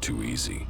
Too easy.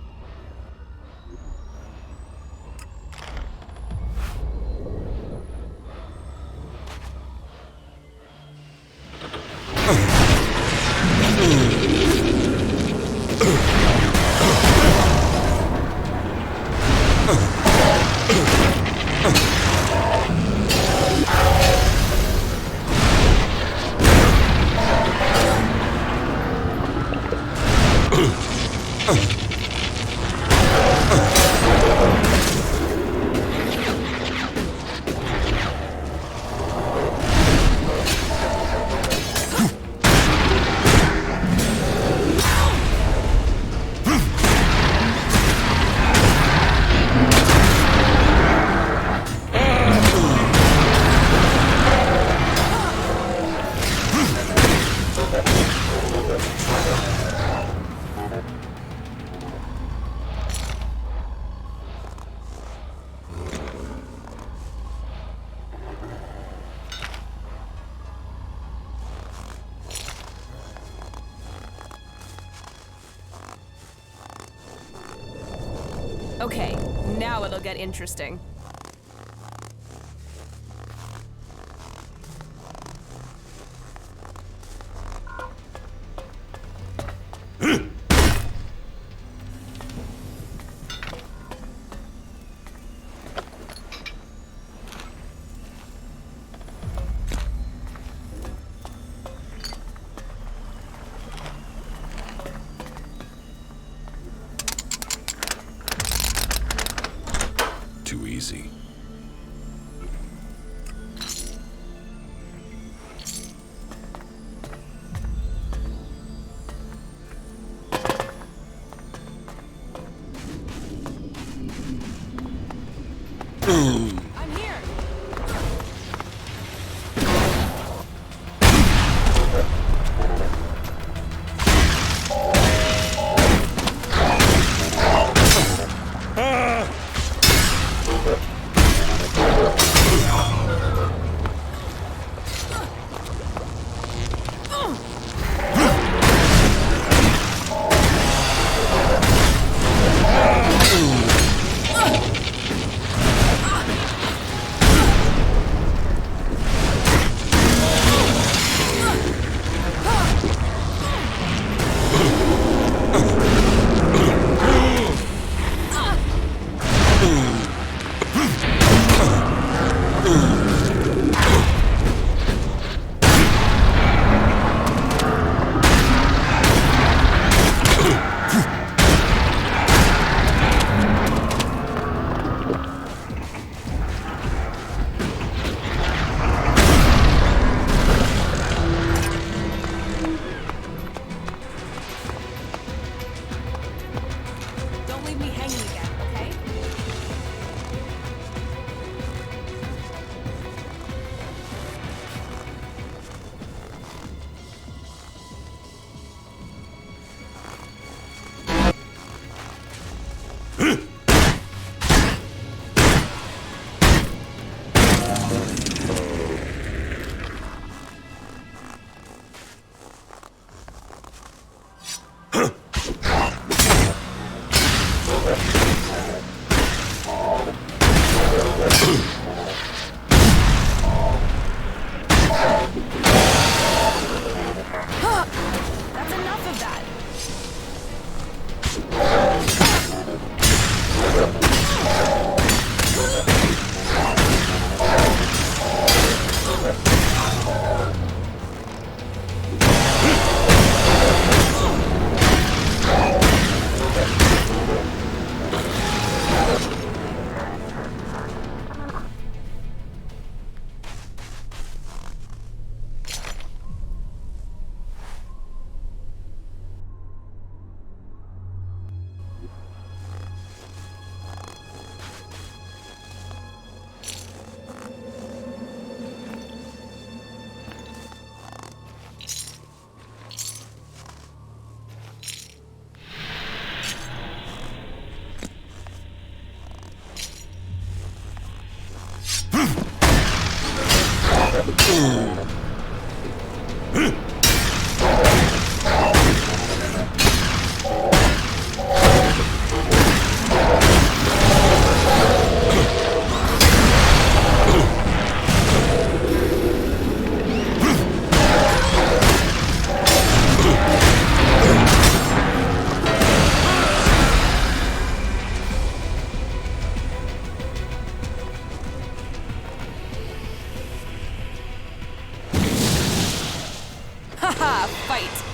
Okay, now it'll get interesting. Too easy. I'm here! Don't leave me hanging again, okay? That's enough of that! Ha! Fight!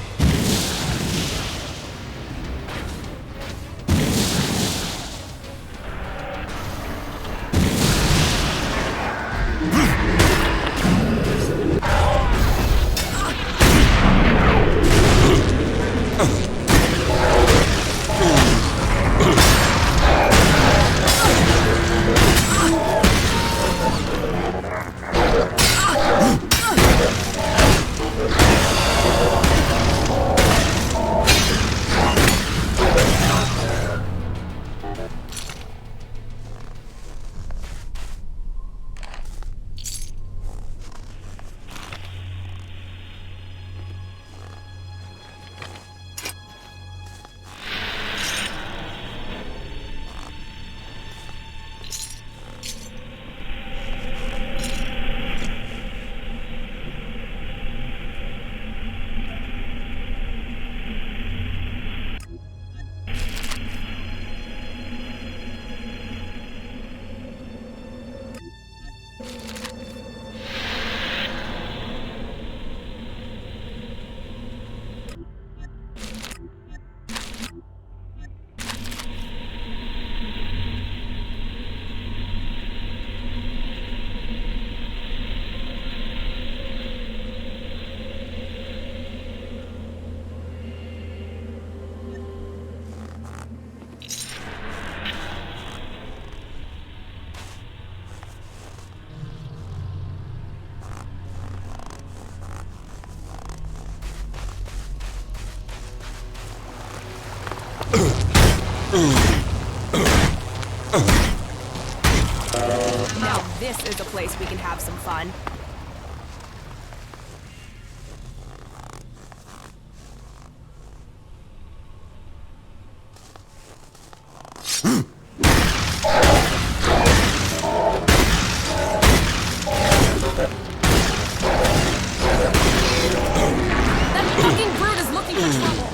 Now this is a place we can have some fun. That fucking brute is looking for trouble.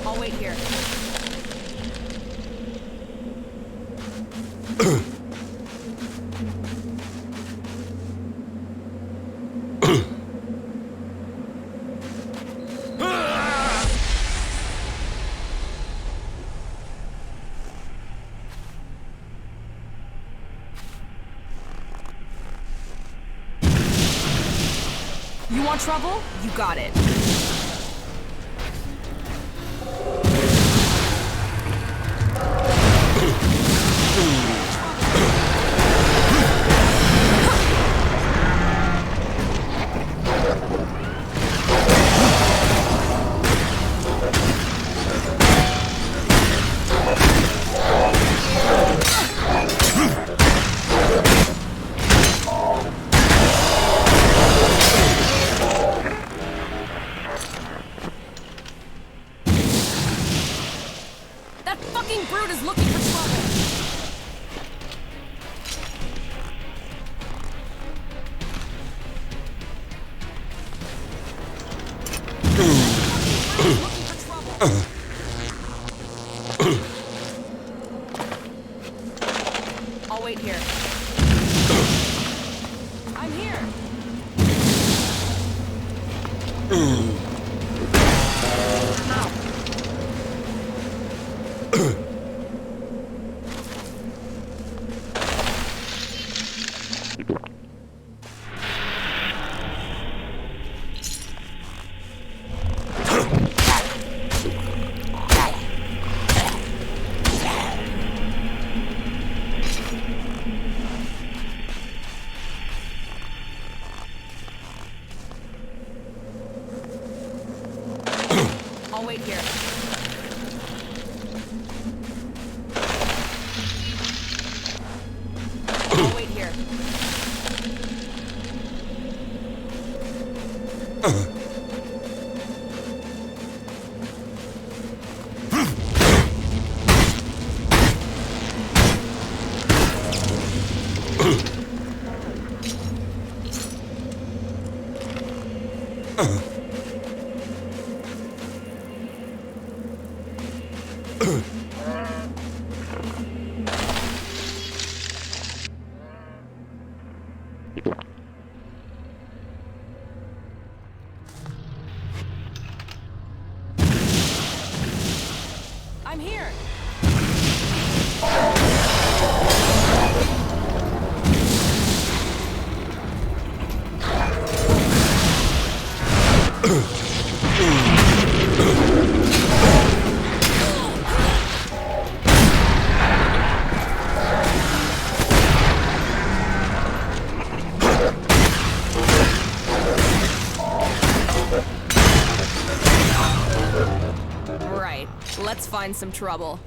I'll wait here. You want trouble? You got it. That fucking brute is looking for trouble. I'll wait here. I'm here. I'll wait here. I'll wait here. I'm here. Right. Let's find some trouble.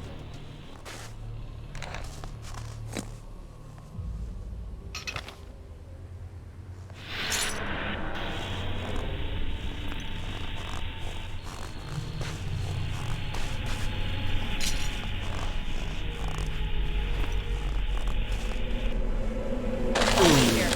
Here.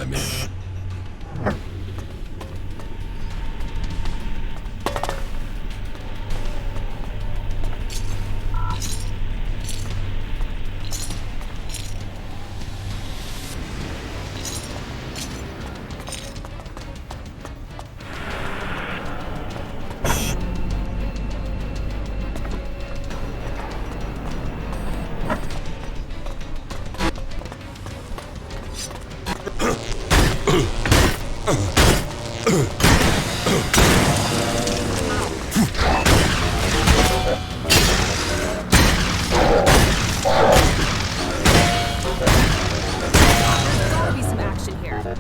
I'm in. There's gotta be some action here.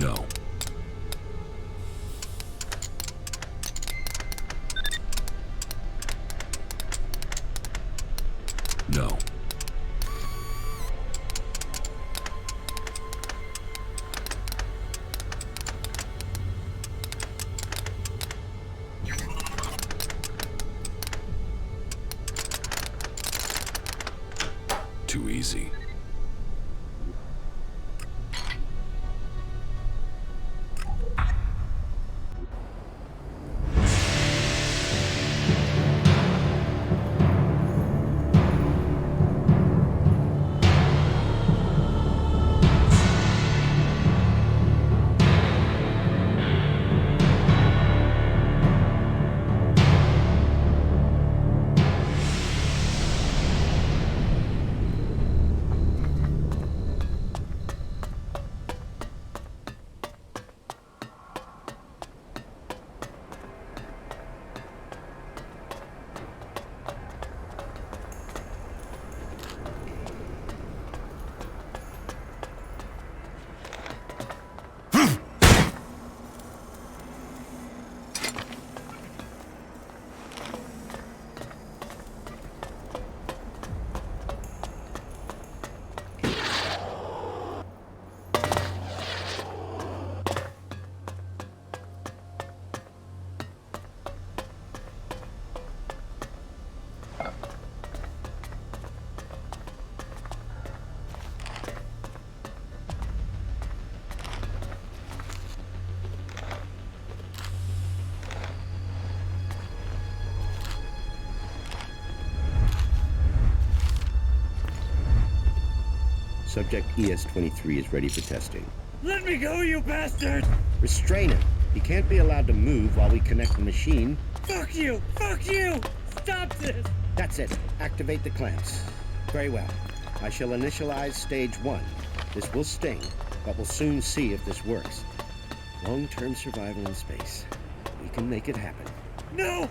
No. No. Too easy. Subject ES-23 is ready for testing. Let me go, you bastard! Restrain him. He can't be allowed to move while we connect the machine. Fuck you! Fuck you! Stop this! That's it. Activate the clamps. Very well. I shall initialize stage 1. This will sting, but we'll soon see if this works. Long-term survival in space. We can make it happen. No!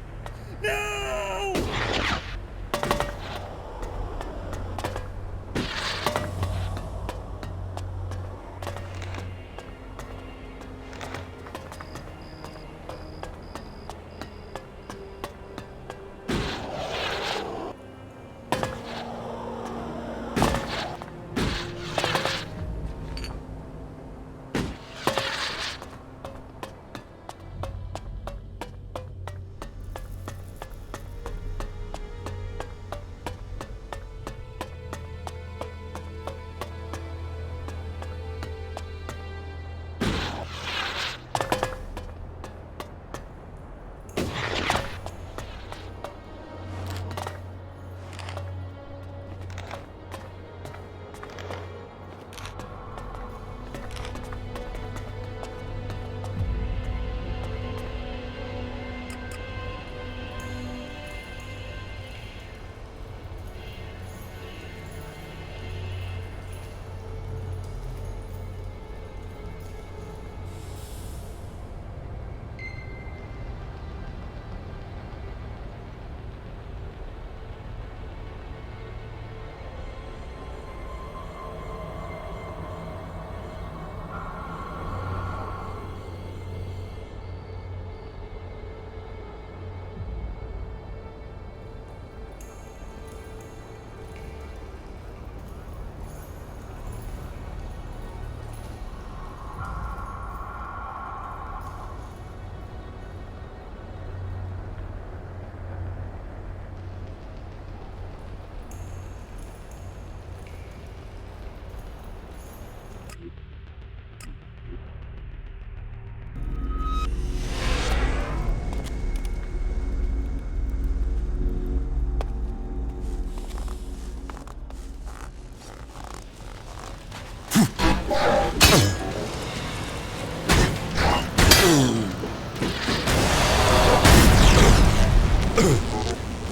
No!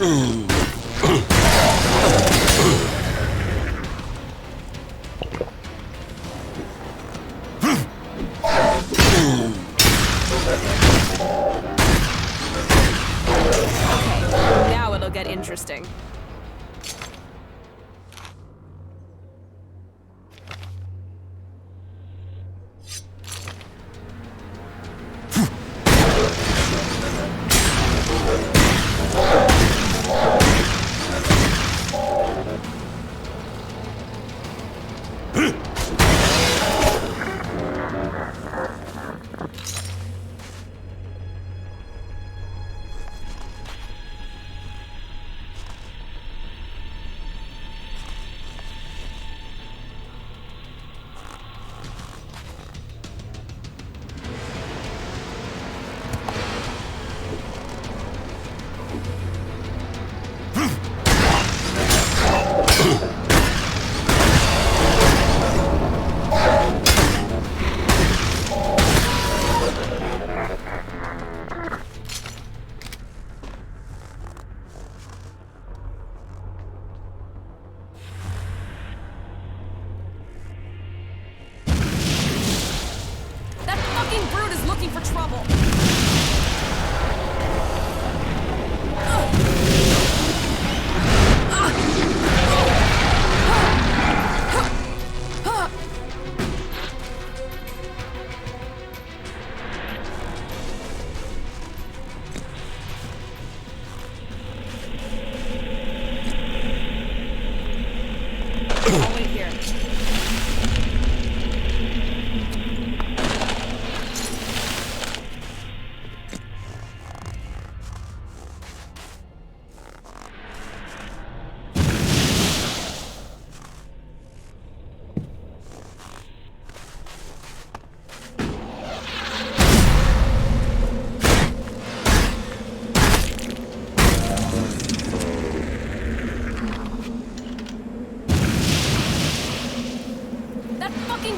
Now it'll get interesting. Brute is looking for trouble. I'll wait here.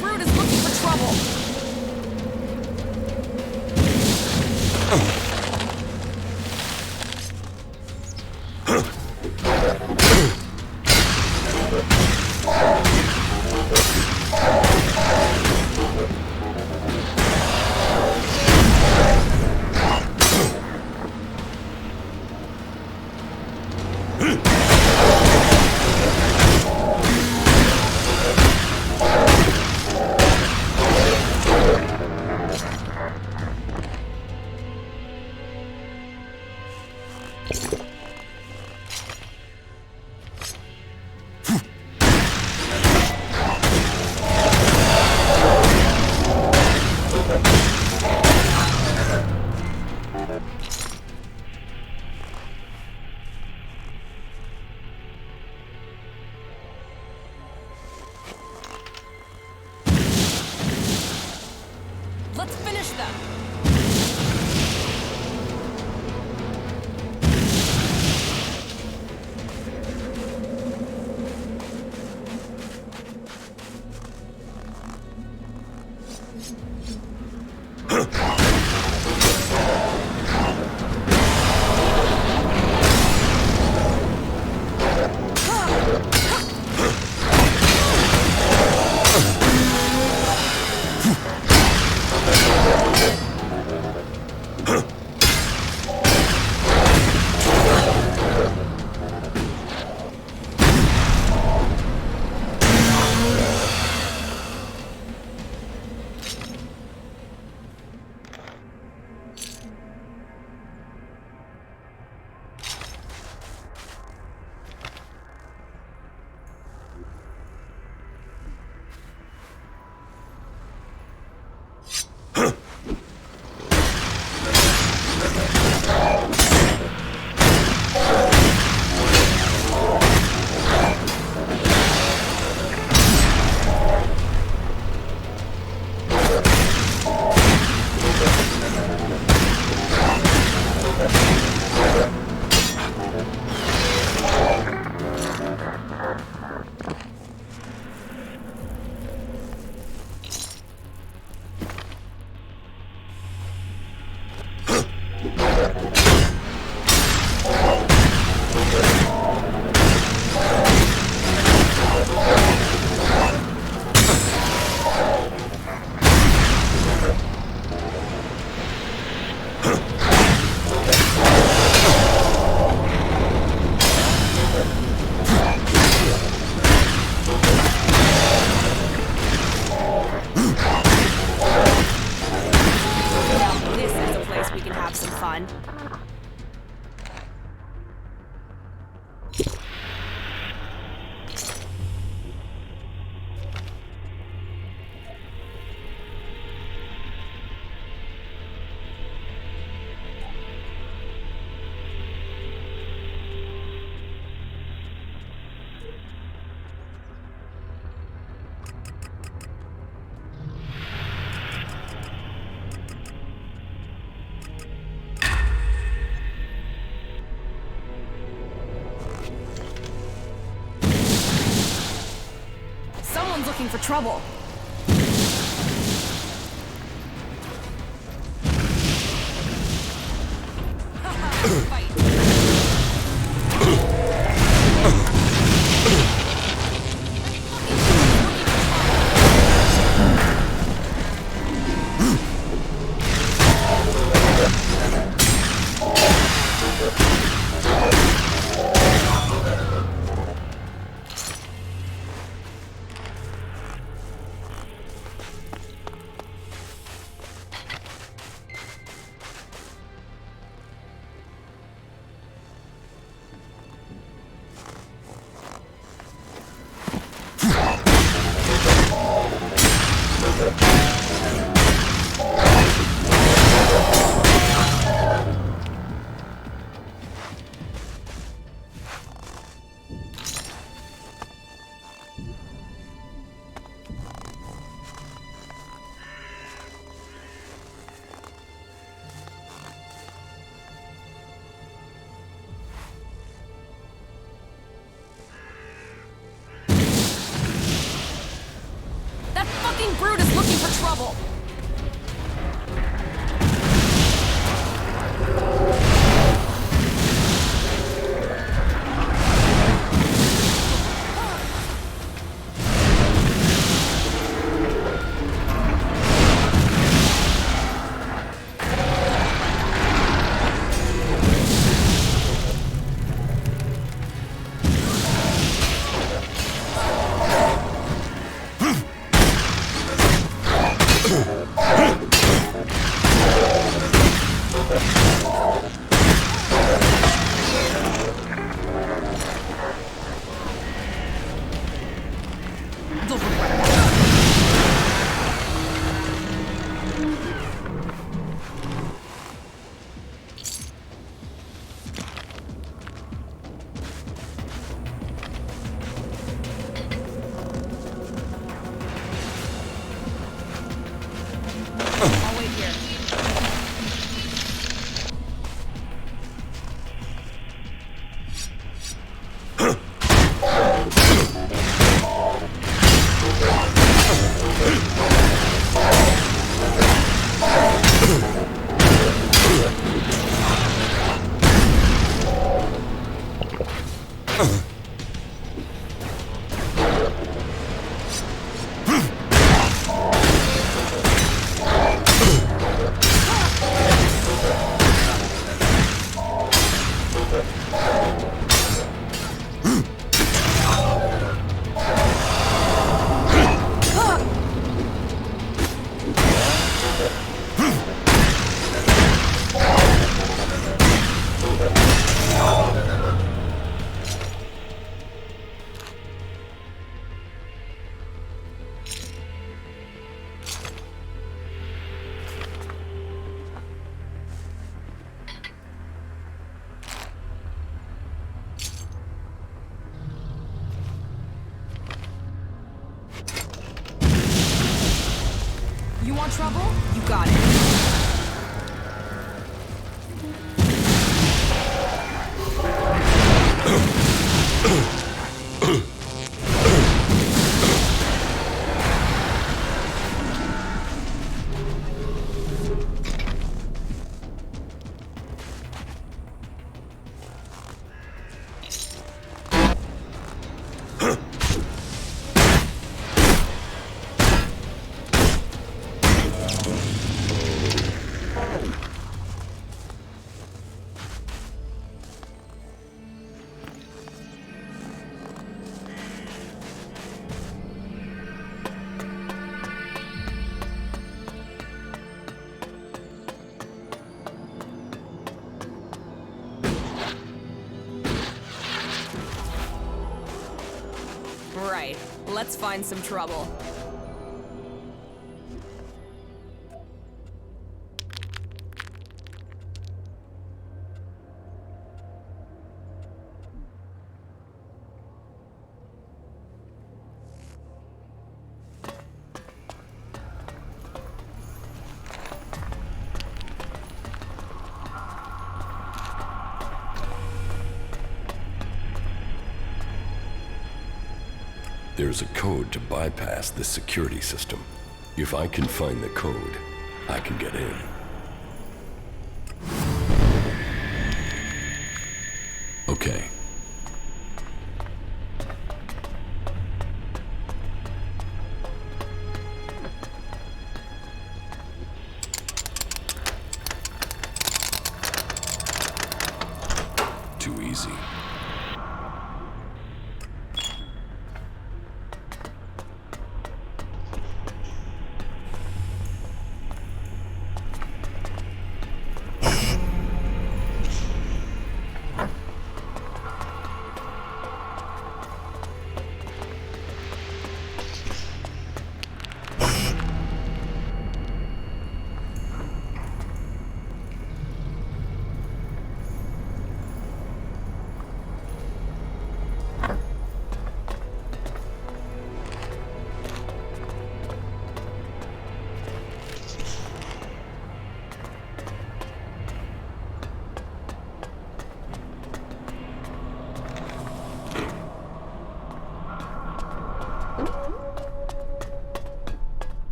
Brute is looking for trouble. Let's finish them. on. Someone's looking for trouble. Fight. That fucking brute is looking for trouble! I'll wait here. You want trouble? You got it. let's find some trouble. There's a code to bypass this security system. If I can find the code, I can get in. Okay. Too easy.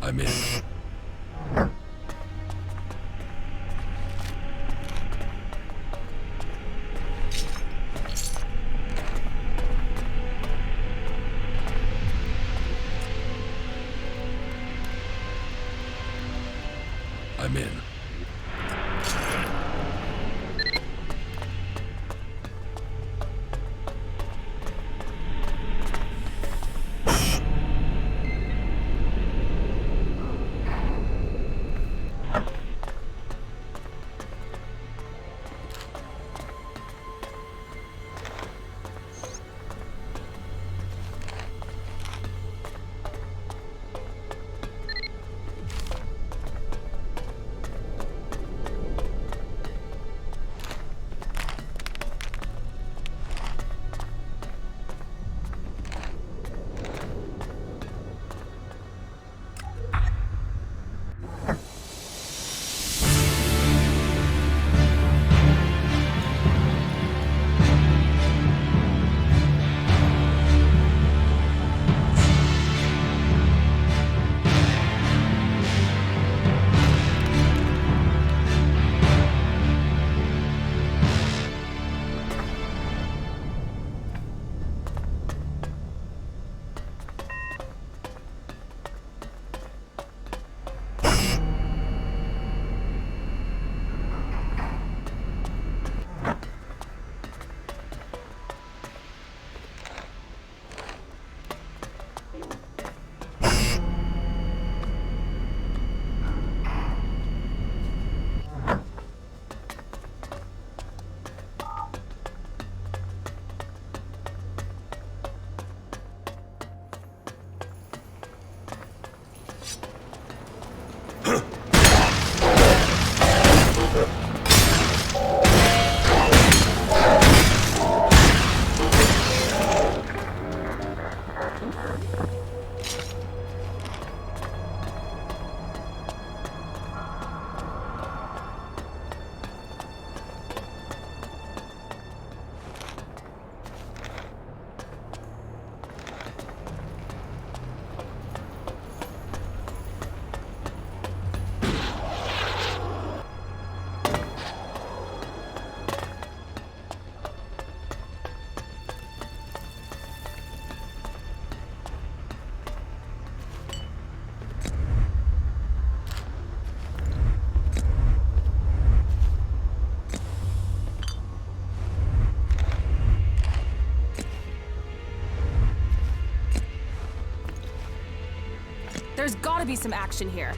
I'm in. I'm in. gotta be some action here.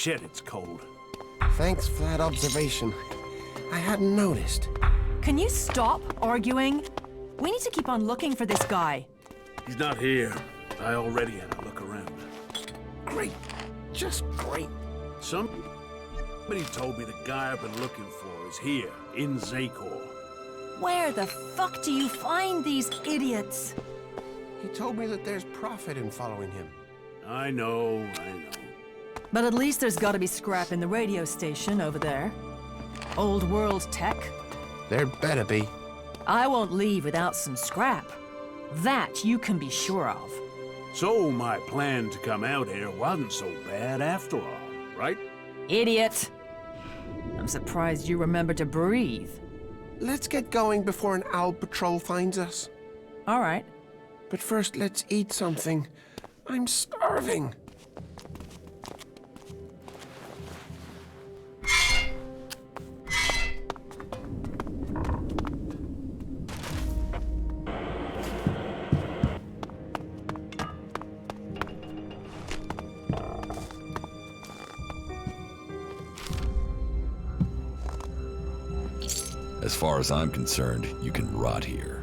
Shit, it's cold. Thanks, flat observation. I hadn't noticed. Can you stop arguing? We need to keep on looking for this guy. He's not here. I already had a look around. Great. Just great. Somebody told me the guy I've been looking for is here, in Zakor. Where the fuck do you find these idiots? He told me that there's profit in following him. I know. But at least there's gotta be scrap in the radio station over there. Old world tech. There better be. I won't leave without some scrap. That you can be sure of. So my plan to come out here wasn't so bad after all, right? Idiot! I'm surprised you remember to breathe. Let's get going before an owl patrol finds us. All right. But first, let's eat something. I'm starving. As far as I'm concerned, you can rot here.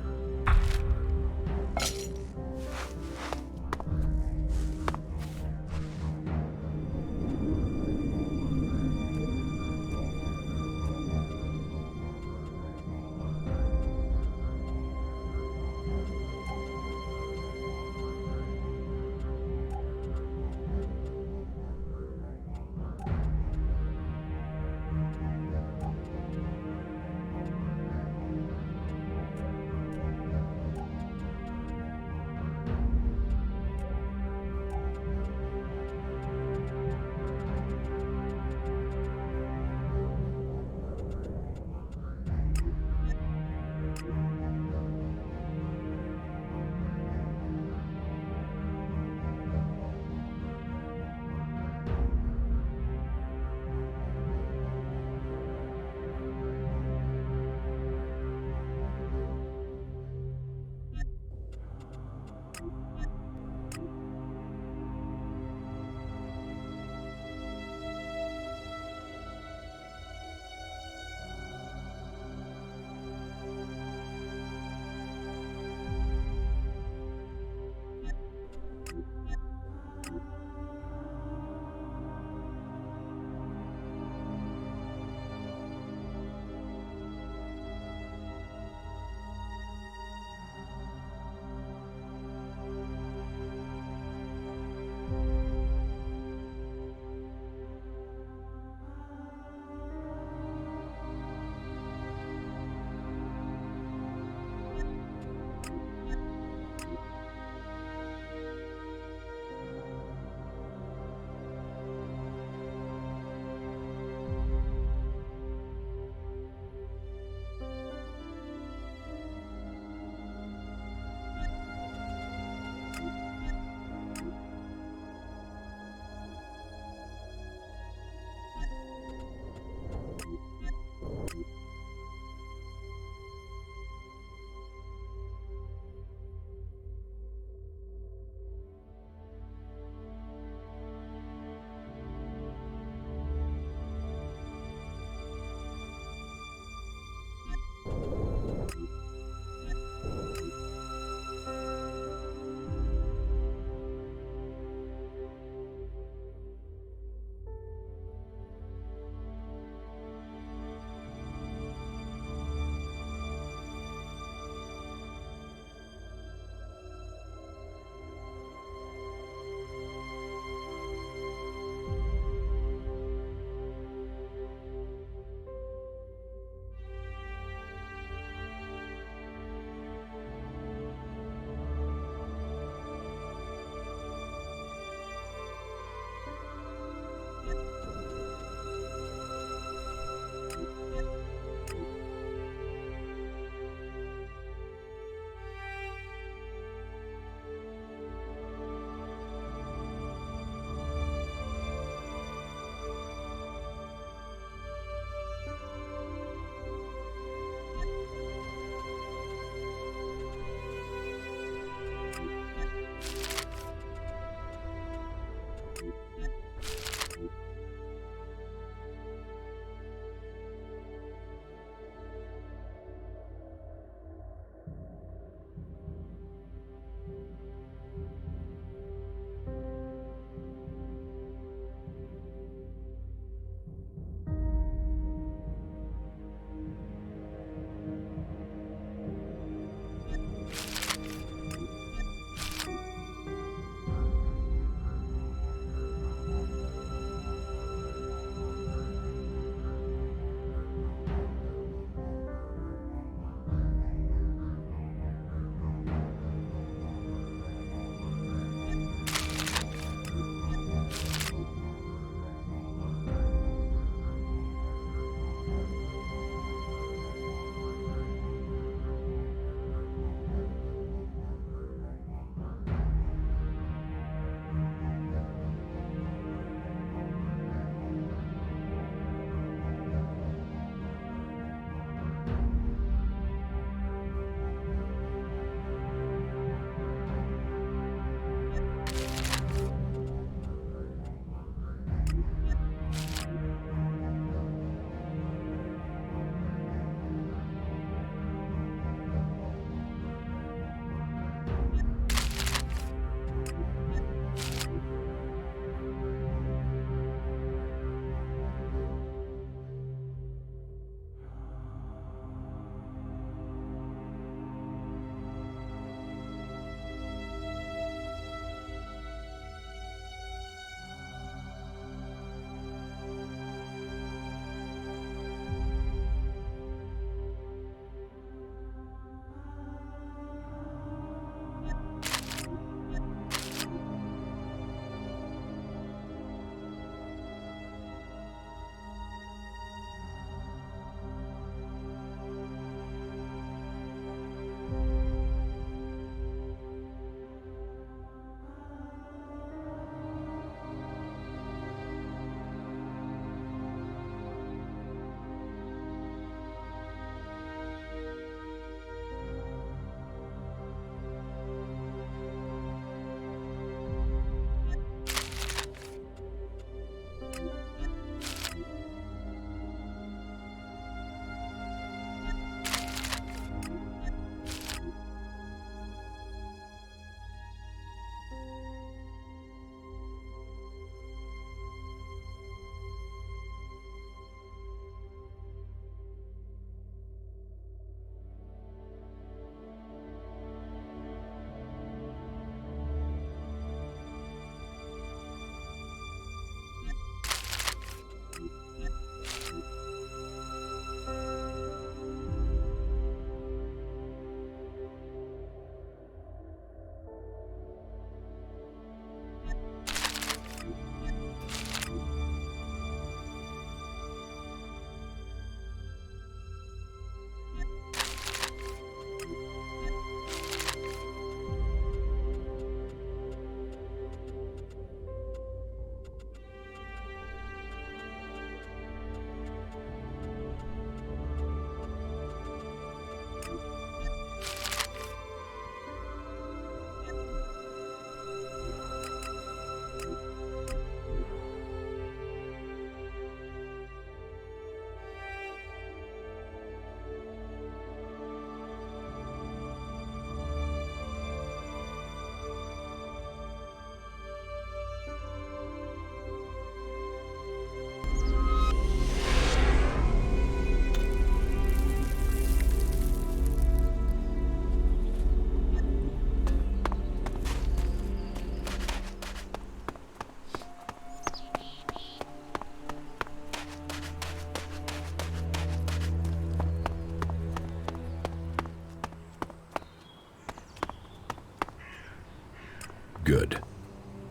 Good.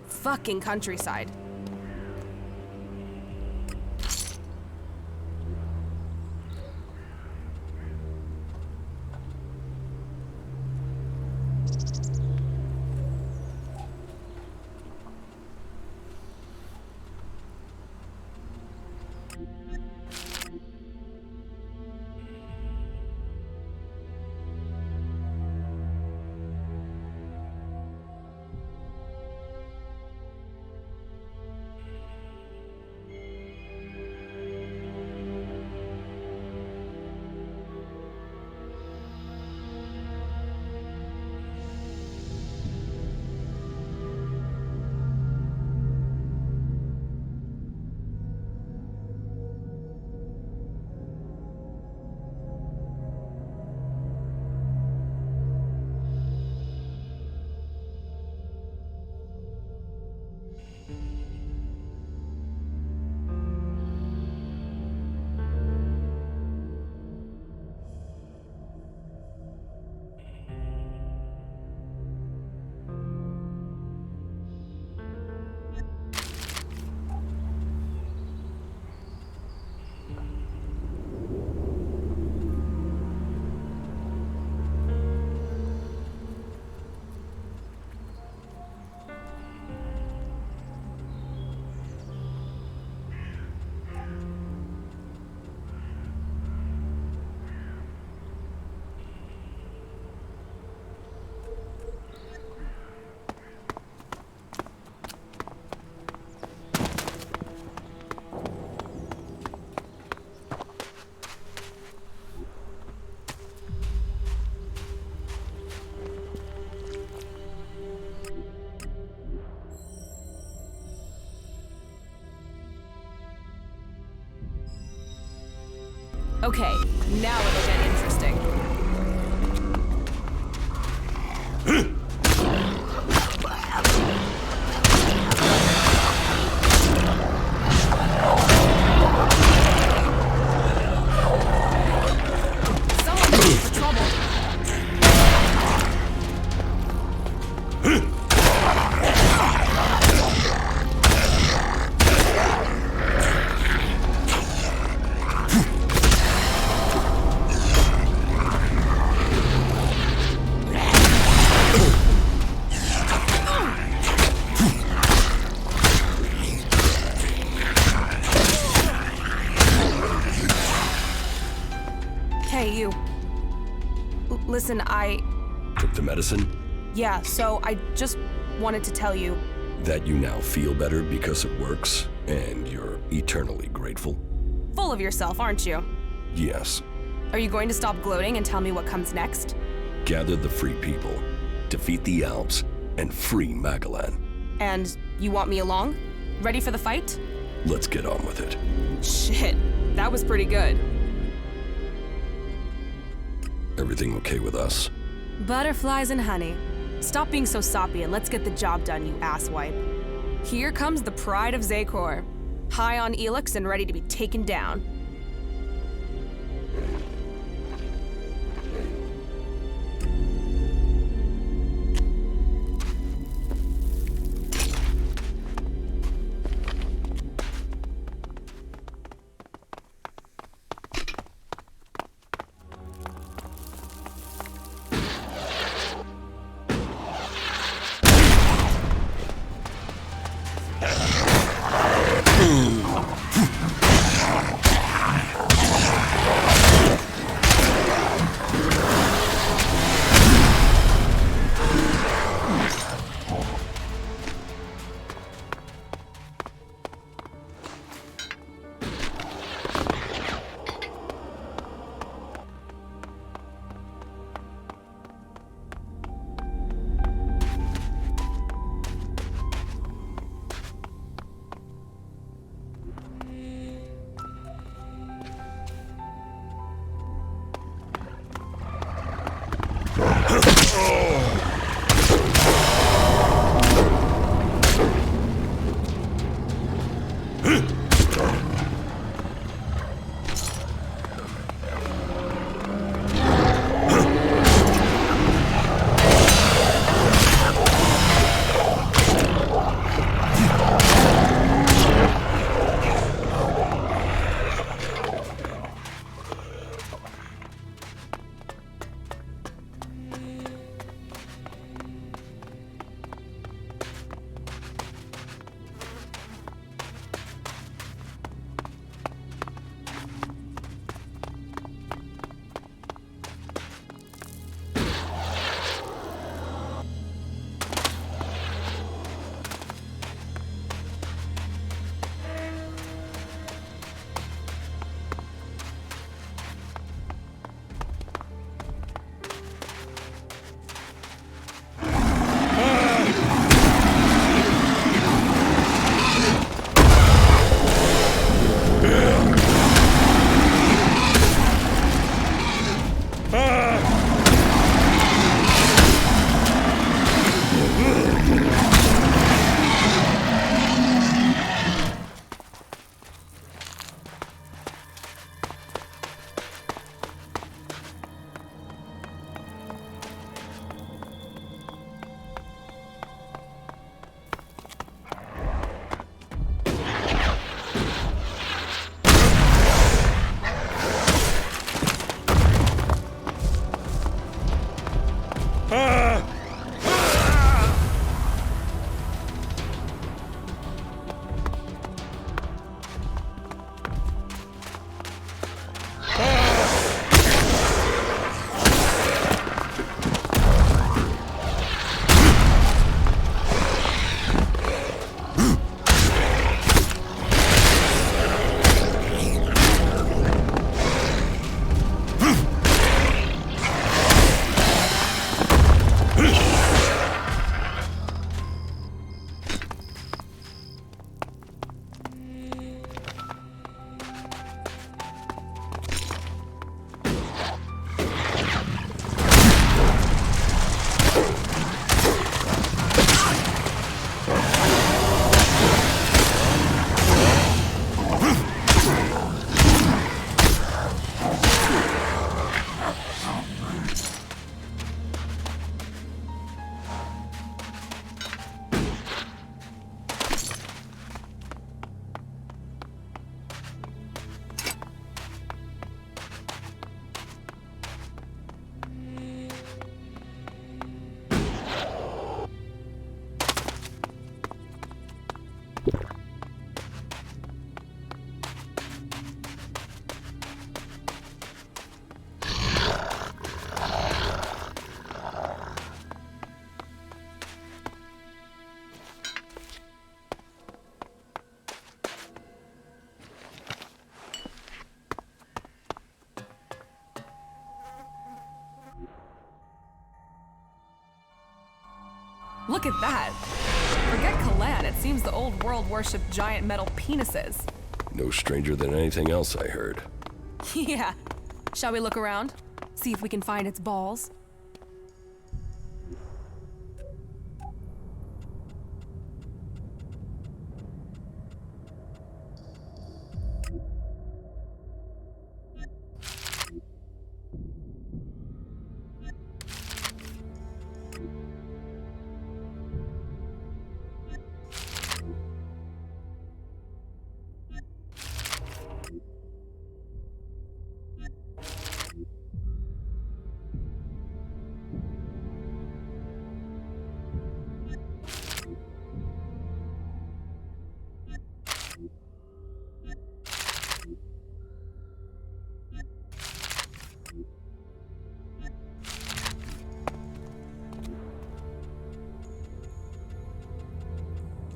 Fucking countryside. Okay, now it'll get interesting. Someone's in for trouble. Hey, you. Listen, Took the medicine? Yeah, so I just wanted to tell you. That you now feel better because it works, and you're eternally grateful? Full of yourself, aren't you? Yes. Are you going to stop gloating and tell me what comes next? Gather the free people, defeat the Alps, and free Magalan. And you want me along? Ready for the fight? Let's get on with it. Shit, that was pretty good. Everything okay with us? Butterflies and honey. Stop being so soppy and let's get the job done, you asswipe. Here comes the pride of Zakor. High on ELEX and ready to be taken down. Look at that. Forget Magalan, it seems the old world worshipped giant metal penises. No stranger than anything else I heard. Yeah. Shall we look around? See if we can find its balls?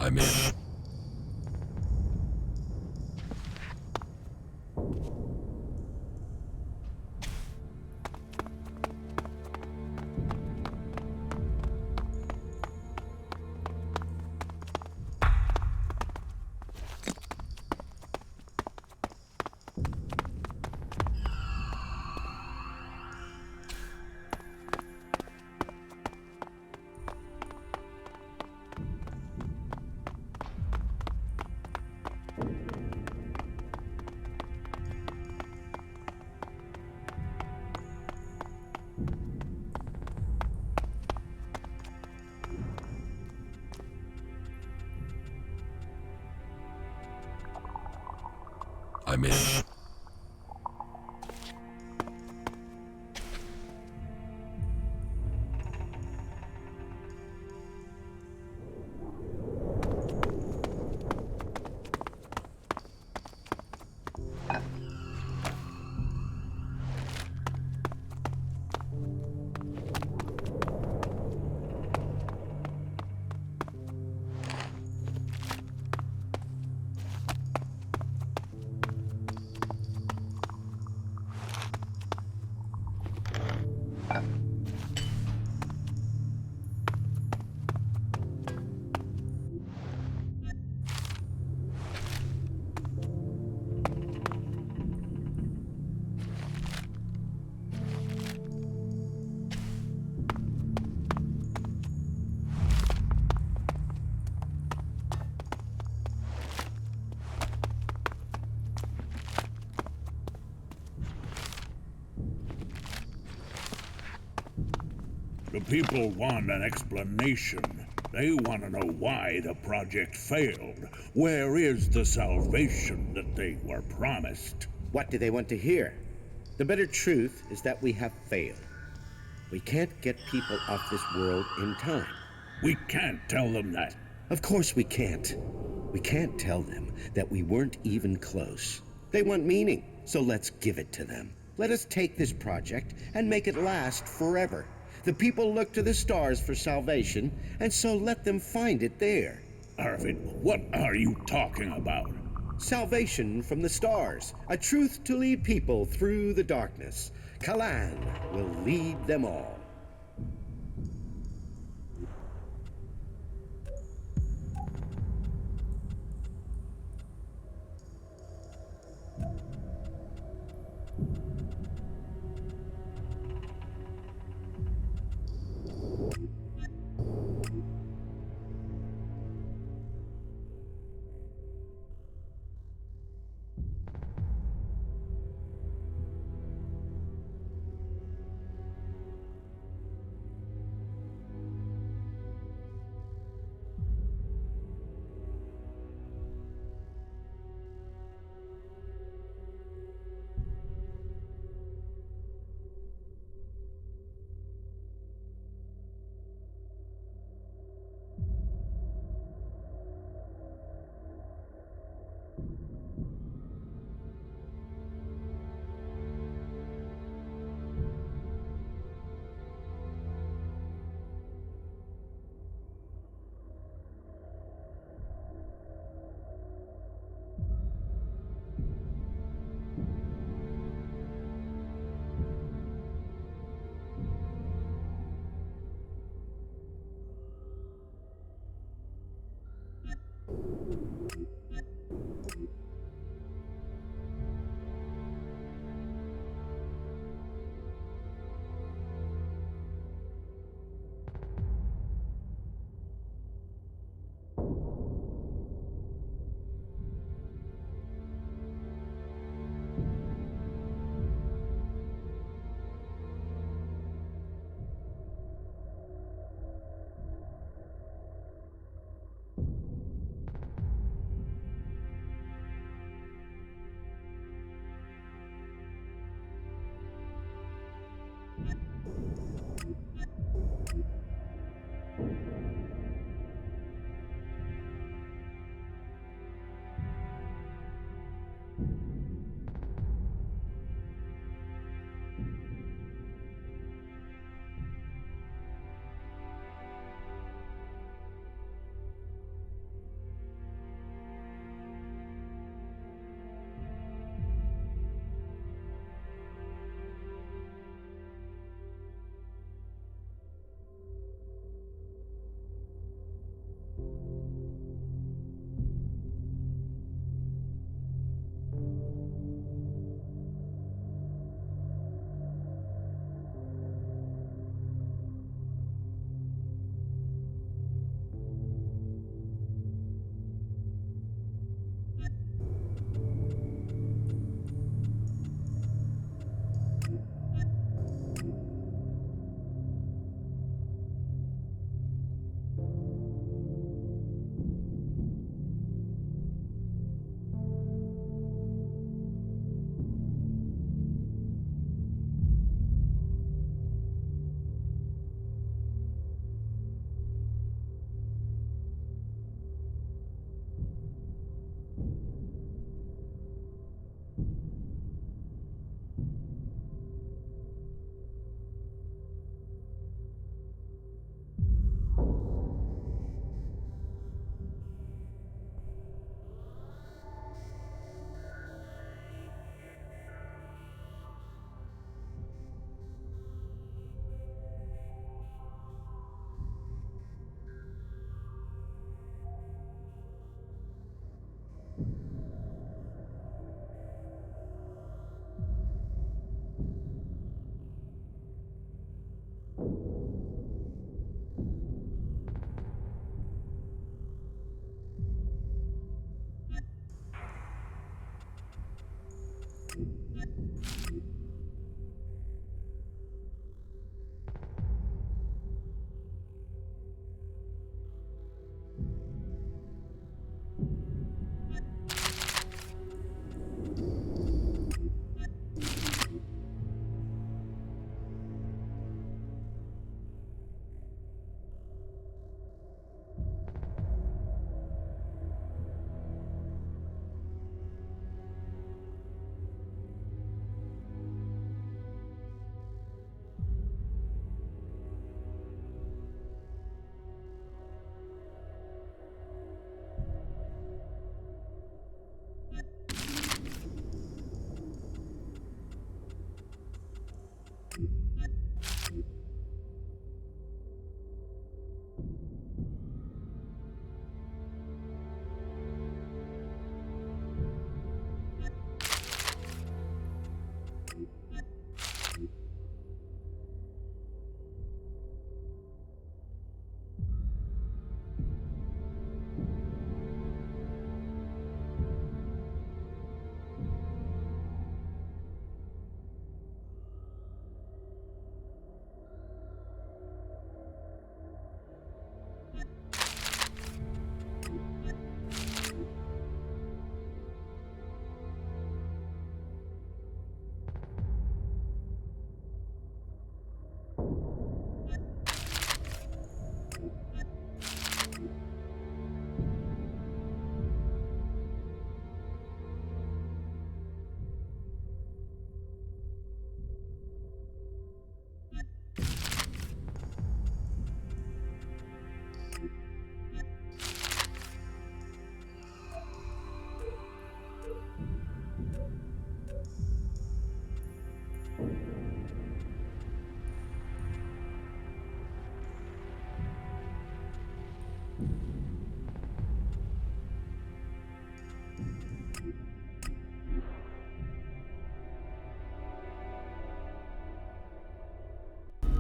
I'm in. I'm in. The people want an explanation. They want to know why the project failed. Where is the salvation that they were promised? What do they want to hear? The bitter truth is that we have failed. We can't get people off this world in time. We can't tell them that. Of course we can't. We can't tell them that we weren't even close. They want meaning, so let's give it to them. Let us take this project and make it last forever. The people look to the stars for salvation, and so let them find it there. Arvid, what are you talking about? Salvation from the stars, a truth to lead people through the darkness. Magalan will lead them all.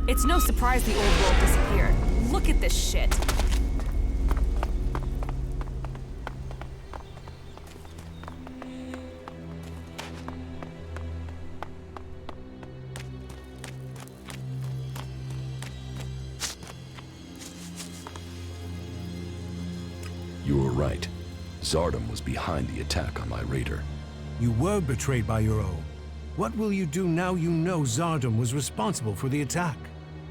It's no surprise the old world disappeared. Look at this shit. You were right. Zardom was behind the attack on my raider. You were betrayed by your own. What will you do now you know Zardom was responsible for the attack?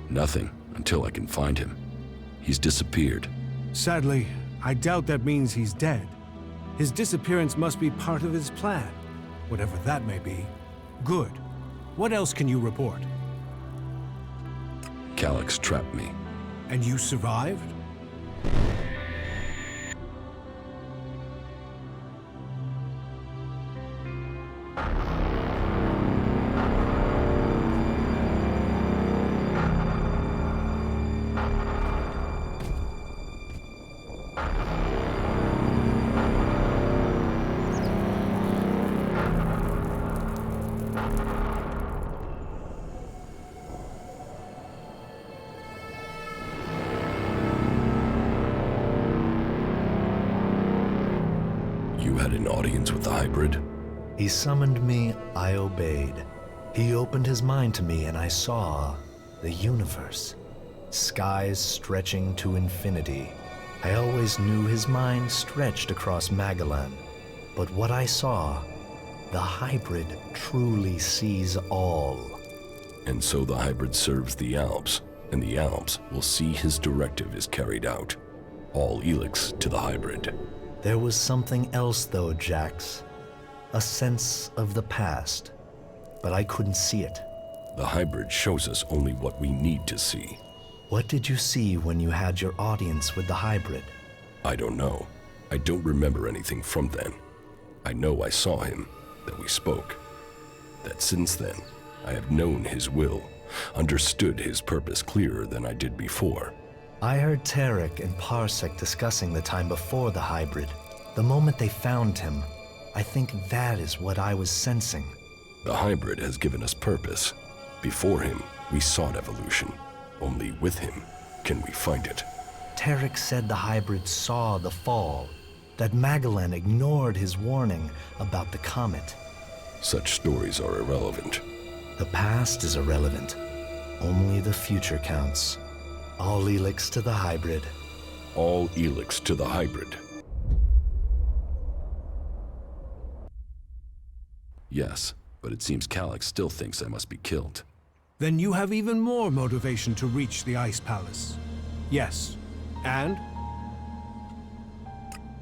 Nothing, until I can find him. He's disappeared. Sadly, I doubt that means he's dead. His disappearance must be part of his plan, whatever that may be. Good. What else can you report? Calyx trapped me. And you survived? You had an audience with the hybrid? He summoned me, I obeyed. He opened his mind to me and I saw the universe. Skies stretching to infinity. I always knew his mind stretched across Magalan. But what I saw, the hybrid truly sees all. And so the hybrid serves the Alps, and the Alps will see his directive is carried out. All ELEX to the hybrid. There was something else though, Jax. A sense of the past. But I couldn't see it. The hybrid shows us only what we need to see. What did you see when you had your audience with the hybrid? I don't know. I don't remember anything from then. I know I saw him, that we spoke. That since then, I have known his will, understood his purpose clearer than I did before. I heard Tarek and Parsec discussing the time before the hybrid. The moment they found him, I think that is what I was sensing. The hybrid has given us purpose. Before him, we sought evolution. Only with him can we find it. Tarek said the hybrid saw the fall, that Magalan ignored his warning about the comet. Such stories are irrelevant. The past is irrelevant. Only the future counts. All ELEX to the hybrid. All ELEX to the hybrid. Yes, but it seems Calyx still thinks I must be killed. Then you have even more motivation to reach the Ice Palace. Yes. And?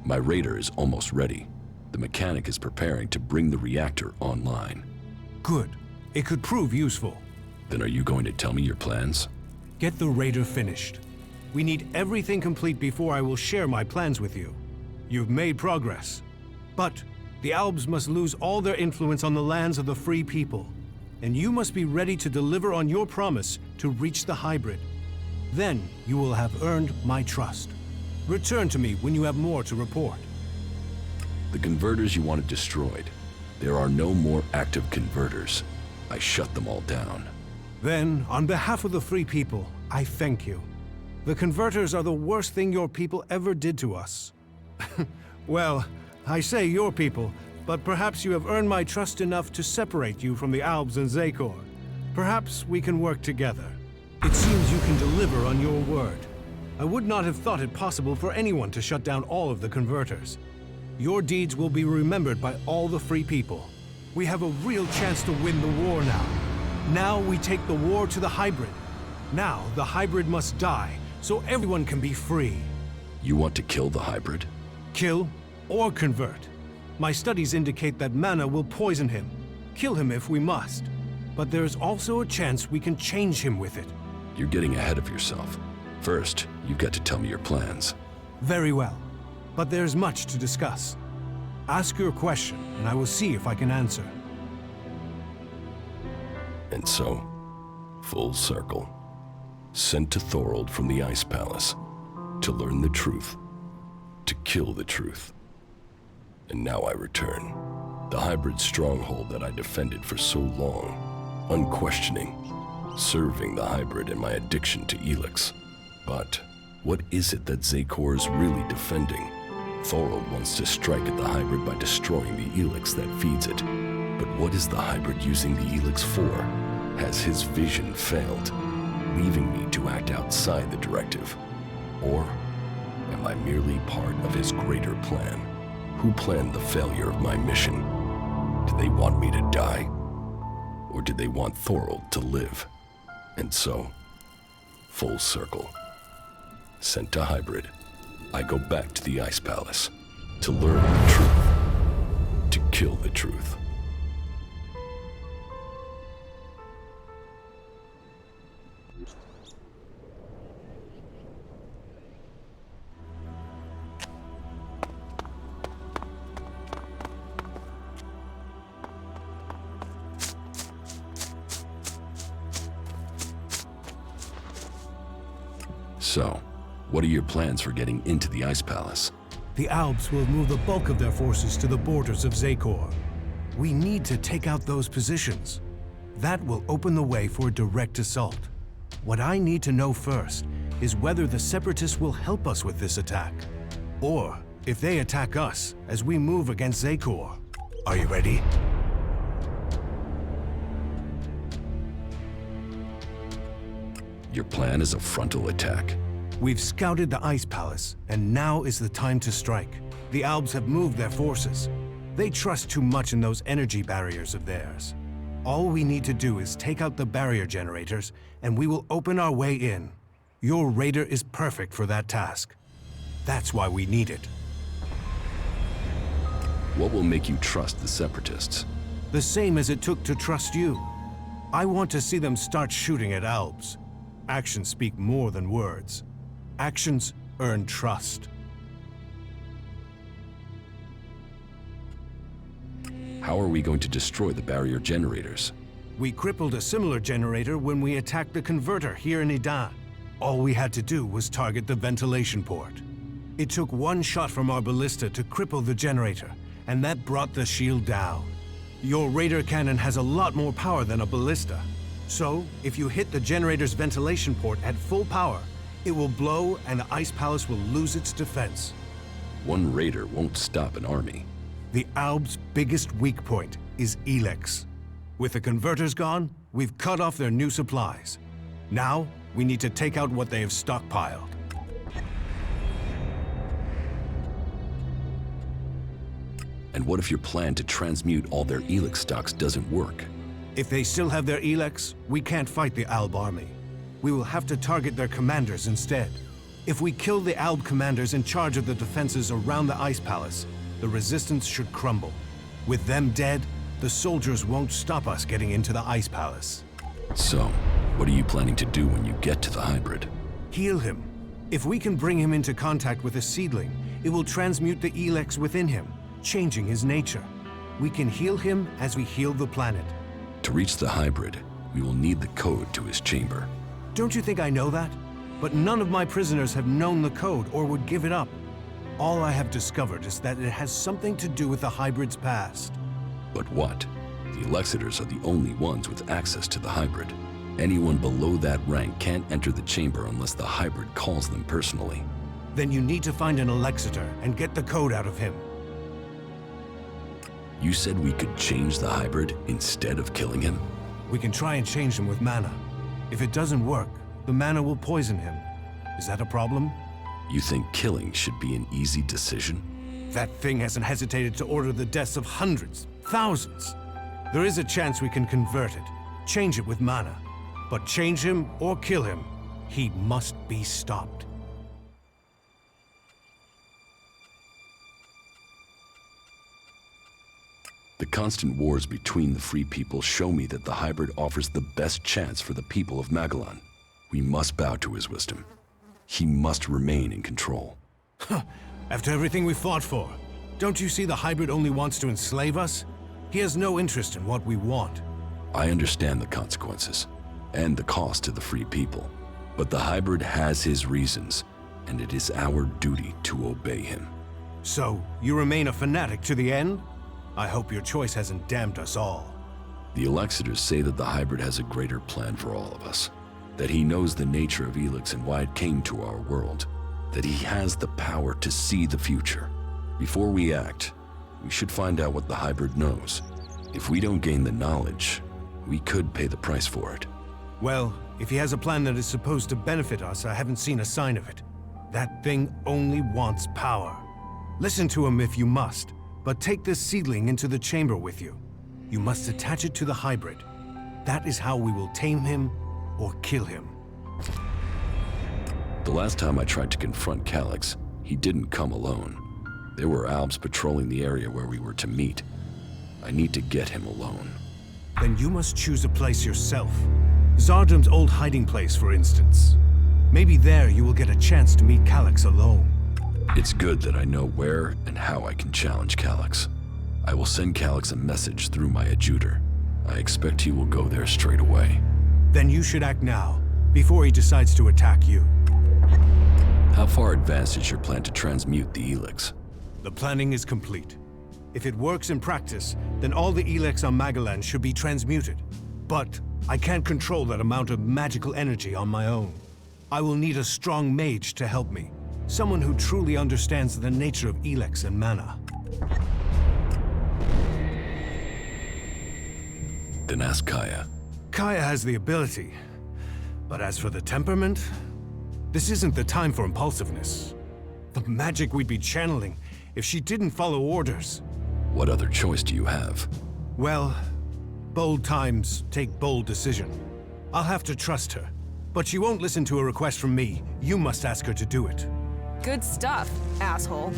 My raider is almost ready. The mechanic is preparing to bring the reactor online. Good. It could prove useful. Then are you going to tell me your plans? Get the raider finished. We need everything complete before I will share my plans with you. You've made progress. But the Albs must lose all their influence on the lands of the free people. And you must be ready to deliver on your promise to reach the hybrid. Then you will have earned my trust. Return to me when you have more to report. The converters you wanted destroyed. There are no more active converters. I shut them all down. Then, on behalf of the free people, I thank you. The converters are the worst thing your people ever did to us. Well, I say your people, but perhaps you have earned my trust enough to separate you from the Albs and Zakor. Perhaps we can work together. It seems you can deliver on your word. I would not have thought it possible for anyone to shut down all of the converters. Your deeds will be remembered by all the free people. We have a real chance to win the war now. Now we take the war to the hybrid. Now the hybrid must die, so everyone can be free. You want to kill the hybrid? Kill or convert. My studies indicate that mana will poison him. Kill him if we must. But there's also a chance we can change him with it. You're getting ahead of yourself. First, you've got to tell me your plans. Very well. But there's much to discuss. Ask your question, and I will see if I can answer. And so, full circle. Sent to Thorold from the Ice Palace to learn the truth, to kill the truth. And now I return. The hybrid stronghold that I defended for so long, unquestioning, serving the hybrid and my addiction to ELEX. But what is it that Zakor is really defending? Thorold wants to strike at the hybrid by destroying the ELEX that feeds it. But what is the hybrid using the ELEX for? Has his vision failed, leaving me to act outside the directive? Or am I merely part of his greater plan? Who planned the failure of my mission? Do they want me to die? Or do they want Thorold to live? And so, full circle. Sent to hybrid, I go back to the Ice Palace to learn the truth, to kill the truth. So, what are your plans for getting into the Ice Palace? The Albs will move the bulk of their forces to the borders of Zakor. We need to take out those positions. That will open the way for a direct assault. What I need to know first is whether the Separatists will help us with this attack, or if they attack us as we move against Zakor. Are you ready? Your plan is a frontal attack. We've scouted the Ice Palace, and now is the time to strike. The Albs have moved their forces. They trust too much in those energy barriers of theirs. All we need to do is take out the barrier generators, and we will open our way in. Your raider is perfect for that task. That's why we need it. What will make you trust the Separatists? The same as it took to trust you. I want to see them start shooting at Albs. Actions speak more than words. Actions earn trust. How are we going to destroy the barrier generators? We crippled a similar generator when we attacked the converter here in Idan. All we had to do was target the ventilation port. It took one shot from our ballista to cripple the generator, and that brought the shield down. Your radar cannon has a lot more power than a ballista. So, if you hit the generator's ventilation port at full power, it will blow and the Ice Palace will lose its defense. One raider won't stop an army. The Alb's biggest weak point is ELEX. With the converters gone, we've cut off their new supplies. Now, we need to take out what they have stockpiled. And what if your plan to transmute all their ELEX stocks doesn't work? If they still have their ELEX, we can't fight the Alb army. We will have to target their commanders instead. If we kill the Alb commanders in charge of the defenses around the Ice Palace, the resistance should crumble. With them dead, the soldiers won't stop us getting into the Ice Palace. So, what are you planning to do when you get to the hybrid? Heal him. If we can bring him into contact with a seedling, it will transmute the ELEX within him, changing his nature. We can heal him as we heal the planet. To reach the hybrid, we will need the code to his chamber. Don't you think I know that? But none of my prisoners have known the code or would give it up. All I have discovered is that it has something to do with the hybrid's past. But what? The Elexitors are the only ones with access to the hybrid. Anyone below that rank can't enter the chamber unless the hybrid calls them personally. Then you need to find an Elexitor and get the code out of him. You said we could change the hybrid instead of killing him? We can try and change him with mana. If it doesn't work, the mana will poison him. Is that a problem? You think killing should be an easy decision? That thing hasn't hesitated to order the deaths of hundreds, thousands. There is a chance we can convert it, change it with mana. But change him or kill him, he must be stopped. The constant wars between the free people show me that the hybrid offers the best chance for the people of Magalan. We must bow to his wisdom. He must remain in control. After everything we fought for, don't you see the hybrid only wants to enslave us? He has no interest in what we want. I understand the consequences, and the cost to the free people. But the hybrid has his reasons, and it is our duty to obey him. So, you remain a fanatic to the end? I hope your choice hasn't damned us all. The Elexitors say that the hybrid has a greater plan for all of us, that he knows the nature of ELEX and why it came to our world, that he has the power to see the future. Before we act, we should find out what the hybrid knows. If we don't gain the knowledge, we could pay the price for it. Well, if he has a plan that is supposed to benefit us, I haven't seen a sign of it. That thing only wants power. Listen to him if you must, but take this seedling into the chamber with you. You must attach it to the hybrid. That is how we will tame him or kill him. The last time I tried to confront Calyx, he didn't come alone. There were Alps patrolling the area where we were to meet. I need to get him alone. Then you must choose a place yourself. Zardum's old hiding place, for instance. Maybe there you will get a chance to meet Calyx alone. It's good that I know where and how I can challenge Calyx. I will send Calyx a message through my adjutor. I expect he will go there straight away. Then you should act now, before he decides to attack you. How far advanced is your plan to transmute the ELEX? The planning is complete. If it works in practice, then all the ELEX on Magalan should be transmuted. But I can't control that amount of magical energy on my own. I will need a strong mage to help me. Someone who truly understands the nature of ELEX and mana. Then ask Kaya. Kaya has the ability. But as for the temperament, this isn't the time for impulsiveness. The magic we'd be channeling if she didn't follow orders. What other choice do you have? Well, bold times take bold decision. I'll have to trust her. But she won't listen to a request from me. You must ask her to do it. Good stuff, asshole.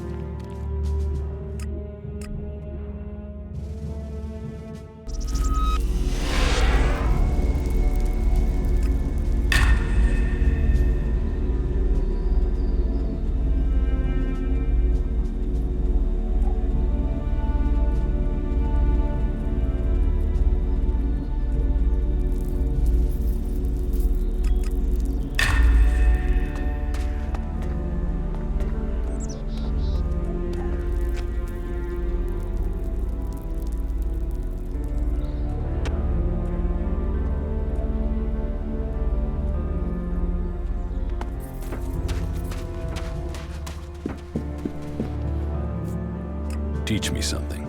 Teach me something.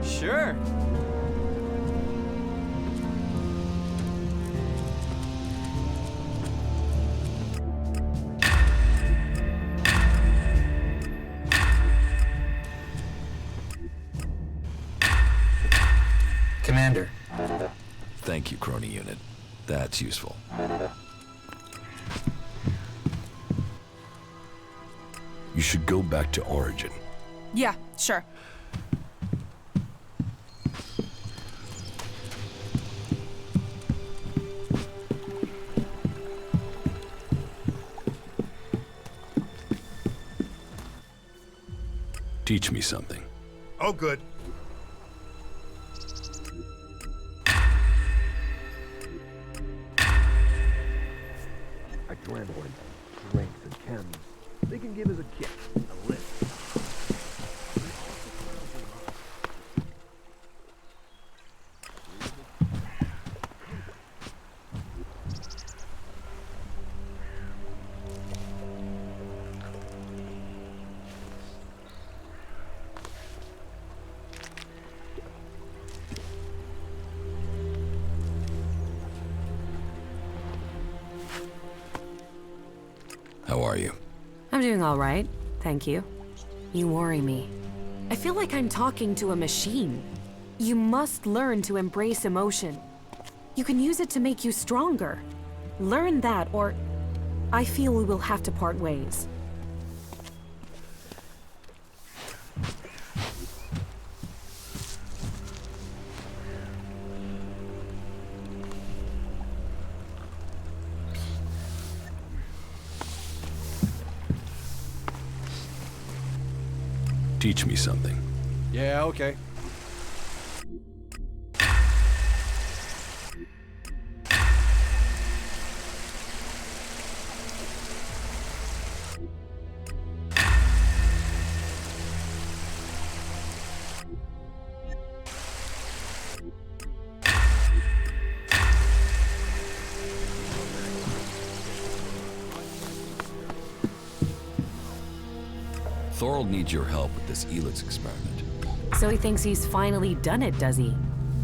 Sure. Commander. Thank you, Crony Unit. That's useful. You should go back to Origin. Yeah, sure. Teach me something. Oh, good. Adrenaline, strength, and chems. They can give us a kick, a lift. How are you? I'm doing all right, thank you. You worry me. I feel like I'm talking to a machine. You must learn to embrace emotion. You can use it to make you stronger. Learn that, or I feel we will have to part ways. Teach me something. Yeah, okay. Thorold needs your help with this ELEX experiment. So he thinks he's finally done it, does he?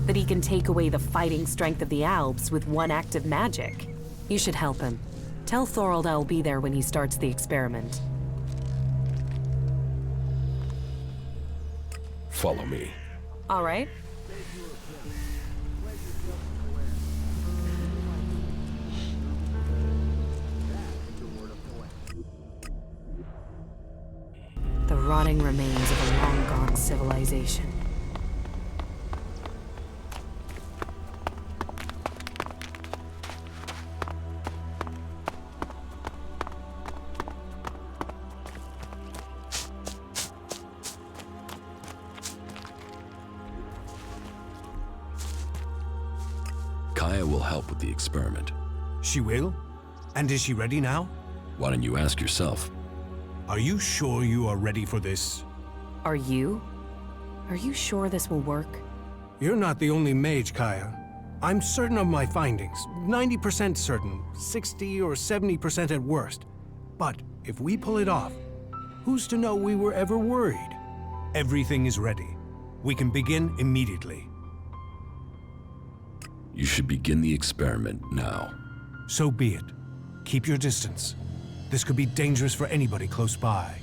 That he can take away the fighting strength of the Alps with one act of magic? You should help him. Tell Thorold I'll be there when he starts the experiment. Follow me. All right. The rotting remains of a long-gone civilization. Kaya will help with the experiment. She will? And is she ready now? Why don't you ask yourself? Are you sure you are ready for this? Are you? Are you sure this will work? You're not the only mage, Kaya. I'm certain of my findings. 90% certain, 60 or 70% at worst. But if we pull it off, who's to know we were ever worried? Everything is ready. We can begin immediately. You should begin the experiment now. So be it. Keep your distance. This could be dangerous for anybody close by.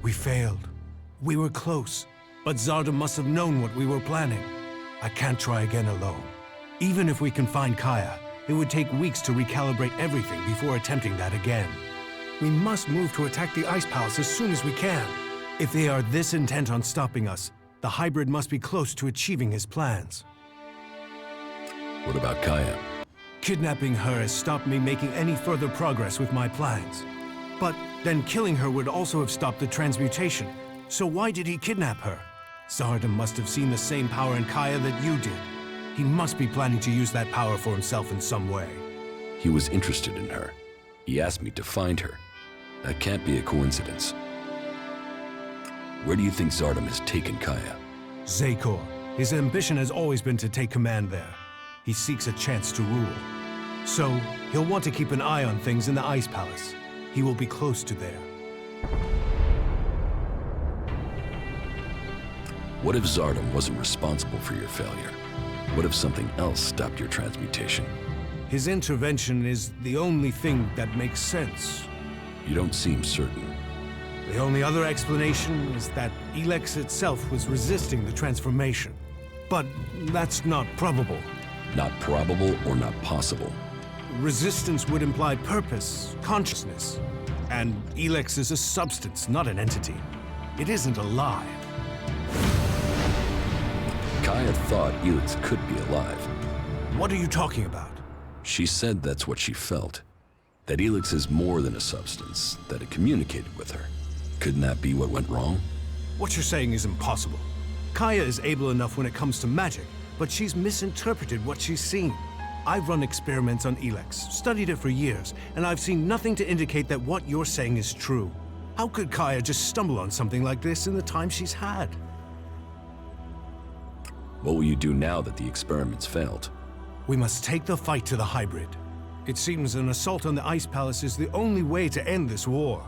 We failed. We were close, but Zarda must have known what we were planning. I can't try again alone. Even if we can find Kaya, it would take weeks to recalibrate everything before attempting that again. We must move to attack the Ice Palace as soon as we can. If they are this intent on stopping us, the hybrid must be close to achieving his plans. What about Kaya? Kidnapping her has stopped me making any further progress with my plans. But then killing her would also have stopped the transmutation. So why did he kidnap her? Zarda must have seen the same power in Kaya that you did. He must be planning to use that power for himself in some way. He was interested in her. He asked me to find her. That can't be a coincidence. Where do you think Zardom has taken Kaya? Zakor. His ambition has always been to take command there. He seeks a chance to rule. So, he'll want to keep an eye on things in the Ice Palace. He will be close to there. What if Zardom wasn't responsible for your failure? What if something else stopped your transmutation? His intervention is the only thing that makes sense. You don't seem certain. The only other explanation is that ELEX itself was resisting the transformation. But that's not probable. Not probable or not possible? Resistance would imply purpose, consciousness. And ELEX is a substance, not an entity. It isn't alive. Kaya thought ELEX could be alive. What are you talking about? She said that's what she felt. That ELEX is more than a substance, that it communicated with her. Couldn't that be what went wrong? What you're saying is impossible. Kaya is able enough when it comes to magic, but she's misinterpreted what she's seen. I've run experiments on ELEX, studied it for years, and I've seen nothing to indicate that what you're saying is true. How could Kaya just stumble on something like this in the time she's had? What will you do now that the experiments failed? We must take the fight to the hybrid. It seems an assault on the Ice Palace is the only way to end this war.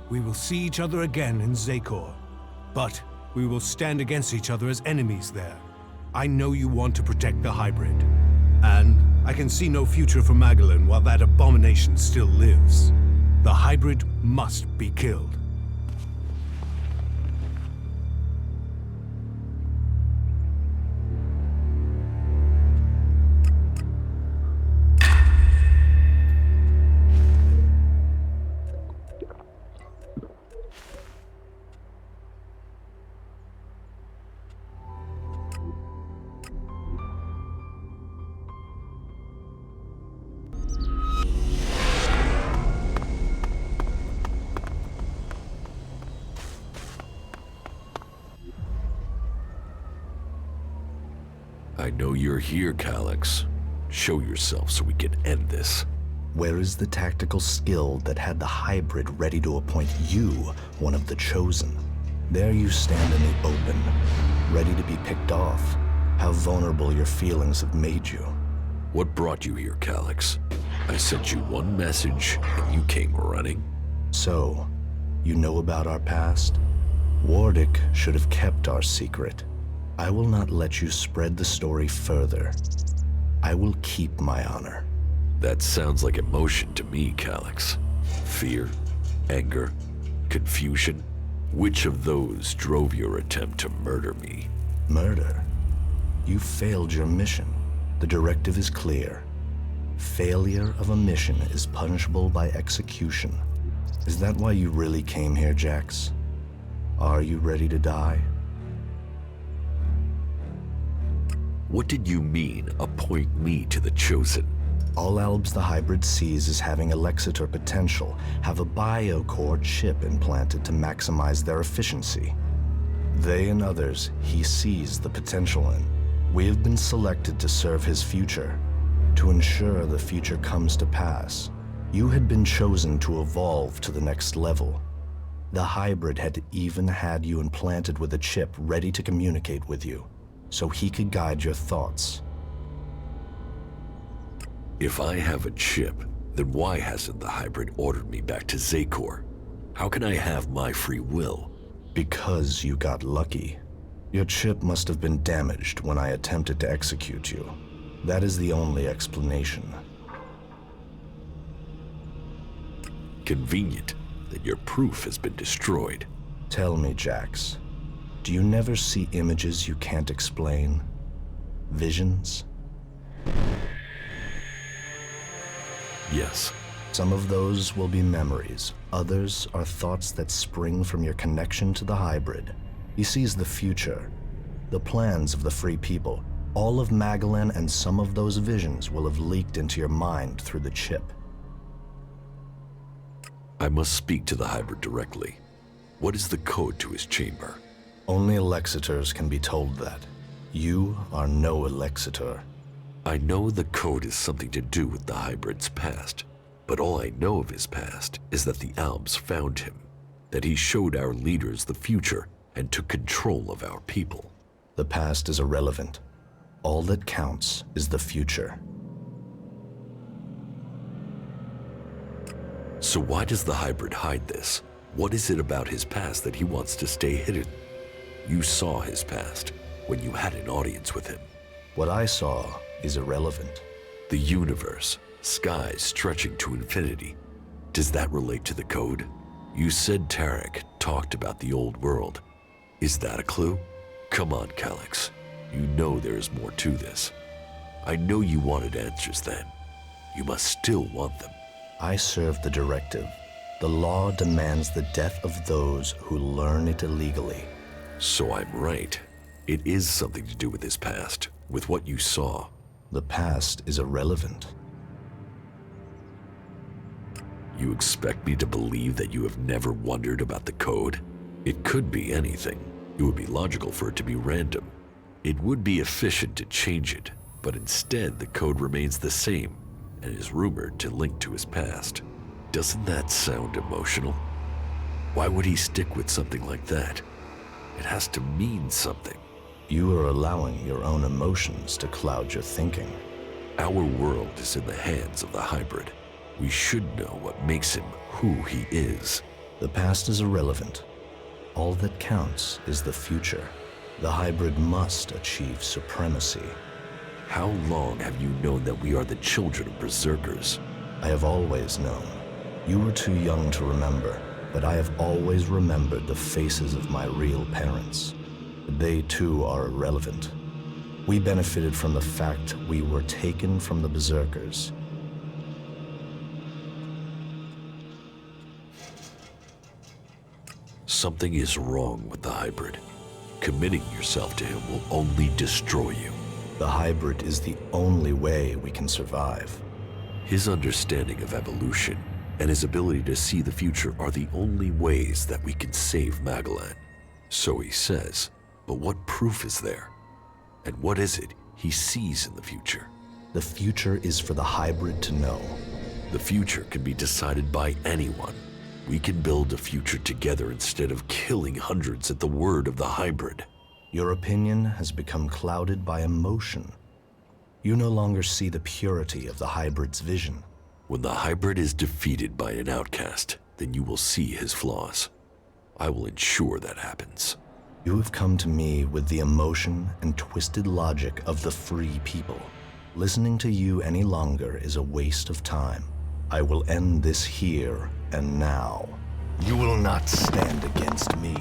We will see each other again in Zakor, but we will stand against each other as enemies there. I know you want to protect the hybrid, and I can see no future for Magalan while that abomination still lives. The hybrid must be killed. I know you're here, Calyx. Show yourself so we can end this. Where is the tactical skill that had the hybrid ready to appoint you one of the chosen? There you stand in the open, ready to be picked off. How vulnerable your feelings have made you. What brought you here, Calyx? I sent you one message and you came running. So, you know about our past? Wardic should have kept our secret. I will not let you spread the story further. I will keep my honor. That sounds like emotion to me, Calyx. Fear, anger, confusion. Which of those drove your attempt to murder me? Murder? You failed your mission. The directive is clear. Failure of a mission is punishable by execution. Is that why you really came here, Jax? Are you ready to die? What did you mean, appoint me to the Chosen? All Albs the hybrid sees as having Alexitor potential have a biocore chip implanted to maximize their efficiency. They and others he sees the potential in. We have been selected to serve his future, to ensure the future comes to pass. You had been chosen to evolve to the next level. The hybrid had even had you implanted with a chip ready to communicate with you, so he could guide your thoughts. If I have a chip, then why hasn't the hybrid ordered me back to Zakor? How can I have my free will? Because you got lucky. Your chip must have been damaged when I attempted to execute you. That is the only explanation. Convenient that your proof has been destroyed. Tell me, Jax, do you never see images you can't explain? Visions? Yes. Some of those will be memories. Others are thoughts that spring from your connection to the hybrid. He sees the future, the plans of the free people. All of Magalan and some of those visions will have leaked into your mind through the chip. I must speak to the hybrid directly. What is the code to his chamber? Only Alexitors can be told that. You are no Alexitor. I know the code is something to do with the hybrid's past, but all I know of his past is that the Albs found him, that he showed our leaders the future and took control of our people. The past is irrelevant. All that counts is the future. So why does the hybrid hide this? What is it about his past that he wants to stay hidden? You saw his past when you had an audience with him. What I saw is irrelevant. The universe, skies stretching to infinity. Does that relate to the code? You said Tarek talked about the old world. Is that a clue? Come on, Calyx. You know there is more to this. I know you wanted answers then. You must still want them. I serve the directive. The law demands the death of those who learn it illegally. So I'm right. It is something to do with his past, with what you saw. The past is irrelevant. You expect me to believe that you have never wondered about the code? It could be anything. It would be logical for it to be random. It would be efficient to change it, but instead the code remains the same and is rumored to link to his past. Doesn't that sound emotional? Why would he stick with something like that? It has to mean something. You are allowing your own emotions to cloud your thinking. Our world is in the hands of the hybrid. We should know what makes him who he is. The past is irrelevant. All that counts is the future. The hybrid must achieve supremacy. How long have you known that we are the children of berserkers? I have always known. You were too young to remember, but I have always remembered the faces of my real parents. They too are irrelevant. We benefited from the fact we were taken from the berserkers. Something is wrong with the hybrid. Committing yourself to him will only destroy you. The hybrid is the only way we can survive. His understanding of evolution and his ability to see the future are the only ways that we can save Magalan. So he says, but what proof is there? And what is it He sees in the future. The future is for the hybrid to know. The future can be decided by anyone. We can build a future together instead of killing hundreds at the word of the hybrid. Your opinion has become clouded by emotion. You no longer see the purity of the hybrid's vision. When the hybrid is defeated by an outcast, then you will see his flaws. I will ensure that happens. You have come to me with the emotion and twisted logic of the free people. Listening to you any longer is a waste of time. I will end this here and now. You will not stand against me.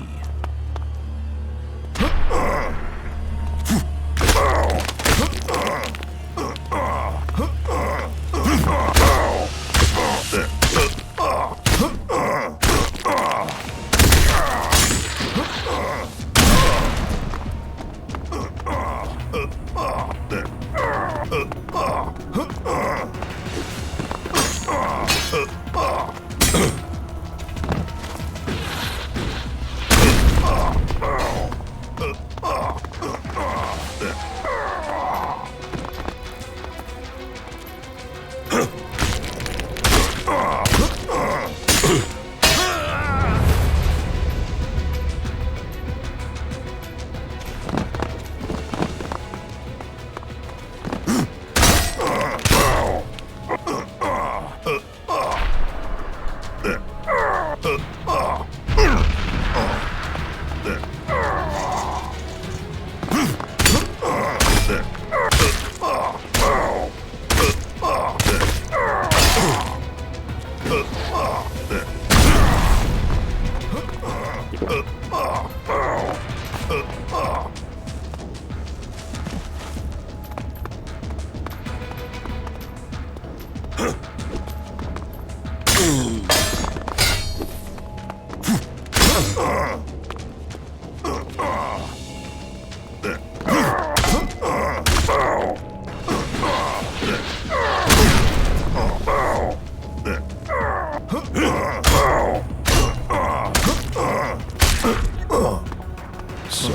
So,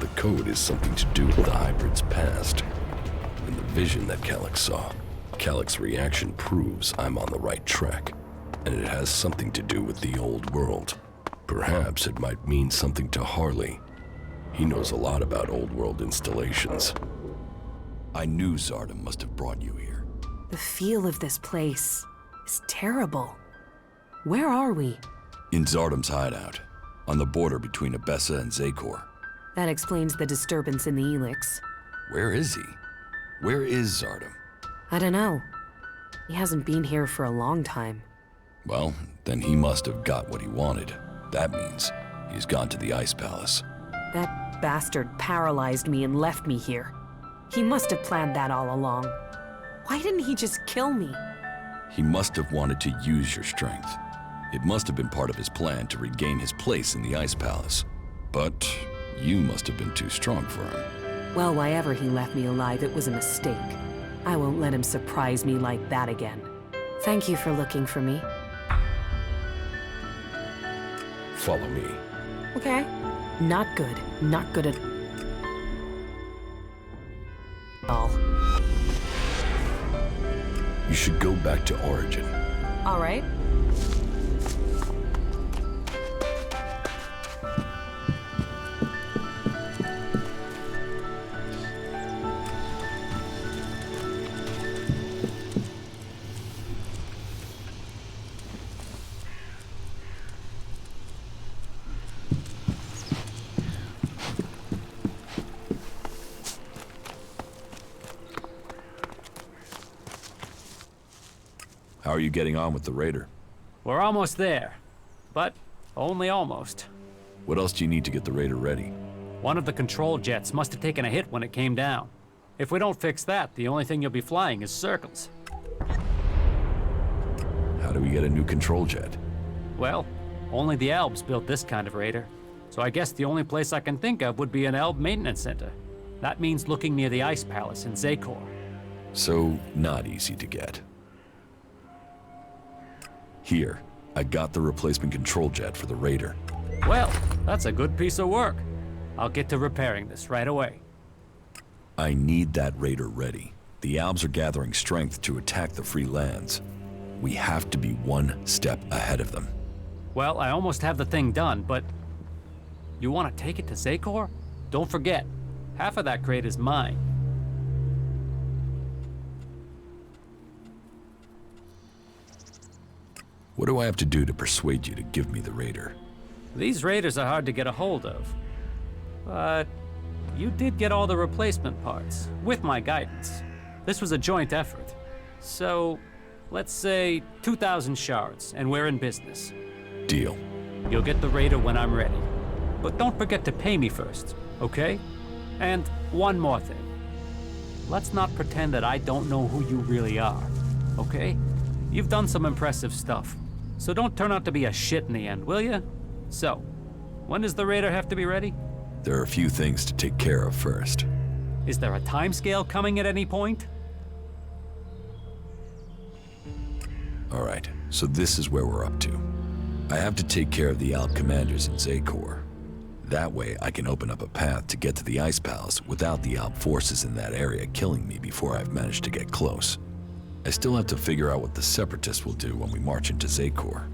the code is something to do with the hybrid's past. In the vision that Calyx saw, Calyx's reaction proves I'm on the right track, and it has something to do with the old world. Perhaps it might mean something to Harley. He knows a lot about old world installations. I knew Zardom must have brought you here. The feel of this place is terrible. Where are we? In Zardom's hideout, on the border between Abessa and Zakor. That explains the disturbance in the ELEX. Where is he? Where is Zardom? I don't know. He hasn't been here for a long time. Well, then he must have got what he wanted. That means he's gone to the Ice Palace. That bastard paralyzed me and left me here. He must have planned that all along. Why didn't he just kill me? He must have wanted to use your strength. It must have been part of his plan to regain his place in the Ice Palace. But you must have been too strong for him. Well, why ever he left me alive, it was a mistake. I won't let him surprise me like that again. Thank you for looking for me. Follow me. Okay. Not good. Not good at all. You should go back to Origin. All right. How are you getting on with the Raider? We're almost there, but only almost. What else do you need to get the Raider ready? One of the control jets must have taken a hit when it came down. If we don't fix that, the only thing you'll be flying is circles. How do we get a new control jet? Well, only the Elves built this kind of Raider. So I guess the only place I can think of would be an Elb maintenance center. That means looking near the Ice Palace in Zakor. So, not easy to get. Here, I got the replacement control jet for the Raider. Well, that's a good piece of work. I'll get to repairing this right away. I need that raider ready. The Albs are gathering strength to attack the free lands. We have to be one step ahead of them. Well, I almost have the thing done, but... You want to take it to Zakor? Don't forget, half of that crate is mine. What do I have to do to persuade you to give me the raider? These raiders are hard to get a hold of. But you did get all the replacement parts, with my guidance. This was a joint effort. So, let's say 2,000 shards, and we're in business. Deal. You'll get the raider when I'm ready. But don't forget to pay me first, okay? And one more thing. Let's not pretend that I don't know who you really are, okay? You've done some impressive stuff, so don't turn out to be a shit in the end, will ya? So, when does the raider have to be ready? There are a few things to take care of first. Is there a timescale coming at any point? All right, so this is where we're up to. I have to take care of the Alb commanders in Zakor. That way, I can open up a path to get to the Ice Palace without the Alb forces in that area killing me before I've managed to get close. I still have to figure out what the Separatists will do when we march into Zakor.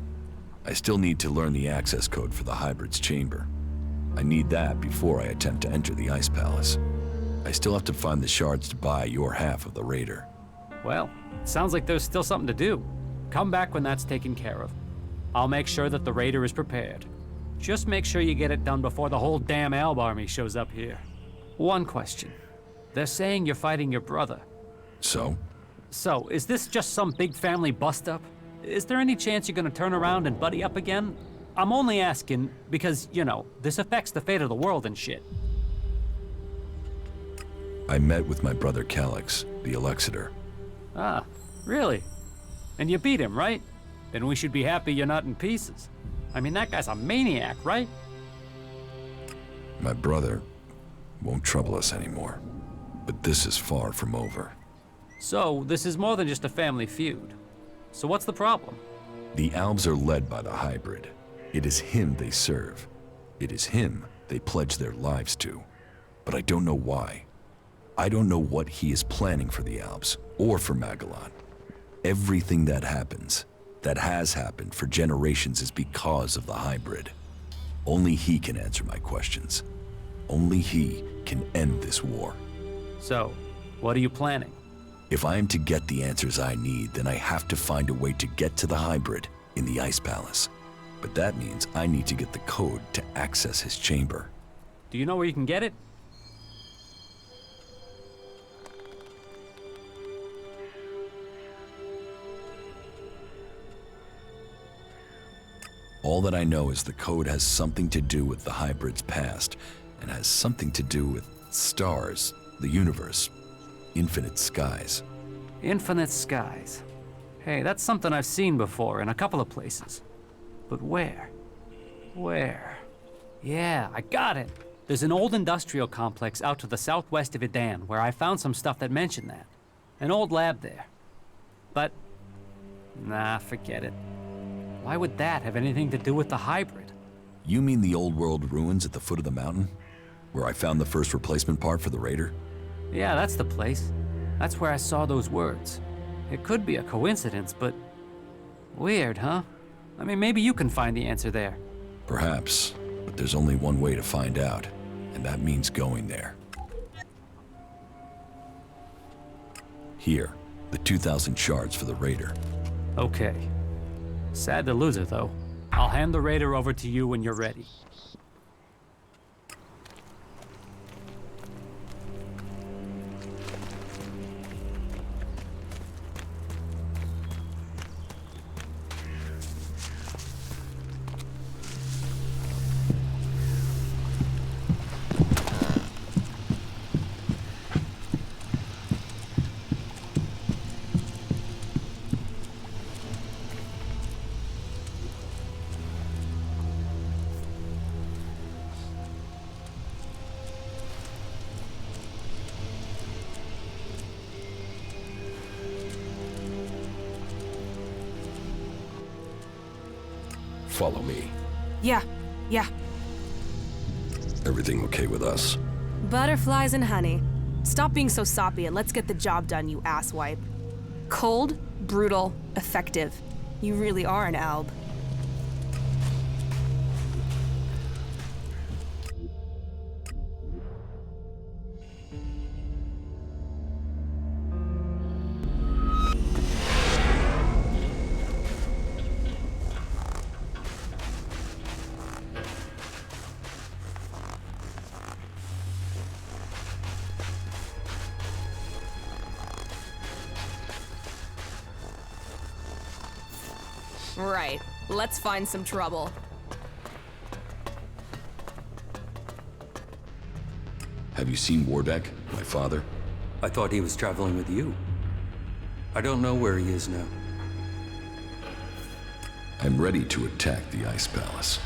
I still need to learn the access code for the Hybrid's chamber. I need that before I attempt to enter the Ice Palace. I still have to find the shards to buy your half of the raider. Well, sounds like there's still something to do. Come back when that's taken care of. I'll make sure that the raider is prepared. Just make sure you get it done before the whole damn Alb army shows up here. One question. They're saying you're fighting your brother. So? So, is this just some big family bust-up? Is there any chance you're gonna turn around and buddy up again? I'm only asking because, you know, this affects the fate of the world and shit. I met with my brother Calyx, the Elexiter. Ah, really? And you beat him, right? Then we should be happy you're not in pieces. I mean, that guy's a maniac, right? My brother won't trouble us anymore. But this is far from over. So, this is more than just a family feud. So what's the problem? The Albs are led by the Hybrid. It is him they serve. It is him they pledge their lives to. But I don't know why. I don't know what he is planning for the Albs, or for Magalan. Everything that happens, that has happened for generations, is because of the Hybrid. Only he can answer my questions. Only he can end this war. So, what are you planning? If I am to get the answers I need, then I have to find a way to get to the Hybrid in the Ice Palace. But that means I need to get the code to access his chamber. Do you know where you can get it? All that I know is the code has something to do with the Hybrid's past, and has something to do with stars, the universe, infinite skies. Infinite skies. Hey, that's something I've seen before in a couple of places. But where? Where? Yeah, I got it. There's an old industrial complex out to the southwest of Idan where I found some stuff that mentioned that. An old lab there. But, nah, forget it. Why would that have anything to do with the Hybrid? You mean the old world ruins at the foot of the mountain? Where I found the first replacement part for the Raider? Yeah, that's the place. That's where I saw those words. It could be a coincidence, but... weird, huh? I mean, maybe you can find the answer there. Perhaps, but there's only one way to find out, and that means going there. Here, the 2,000 shards for the Raider. Okay. Sad to lose it, though. I'll hand the Raider over to you when you're ready. Follow me. Yeah. Everything okay with us? Butterflies and honey. Stop being so soppy and let's get the job done, you asswipe. Cold, brutal, effective. You really are an alb. Right. Let's find some trouble. Have you seen Warbeck, my father? I thought he was traveling with you. I don't know where he is now. I'm ready to attack the Ice Palace.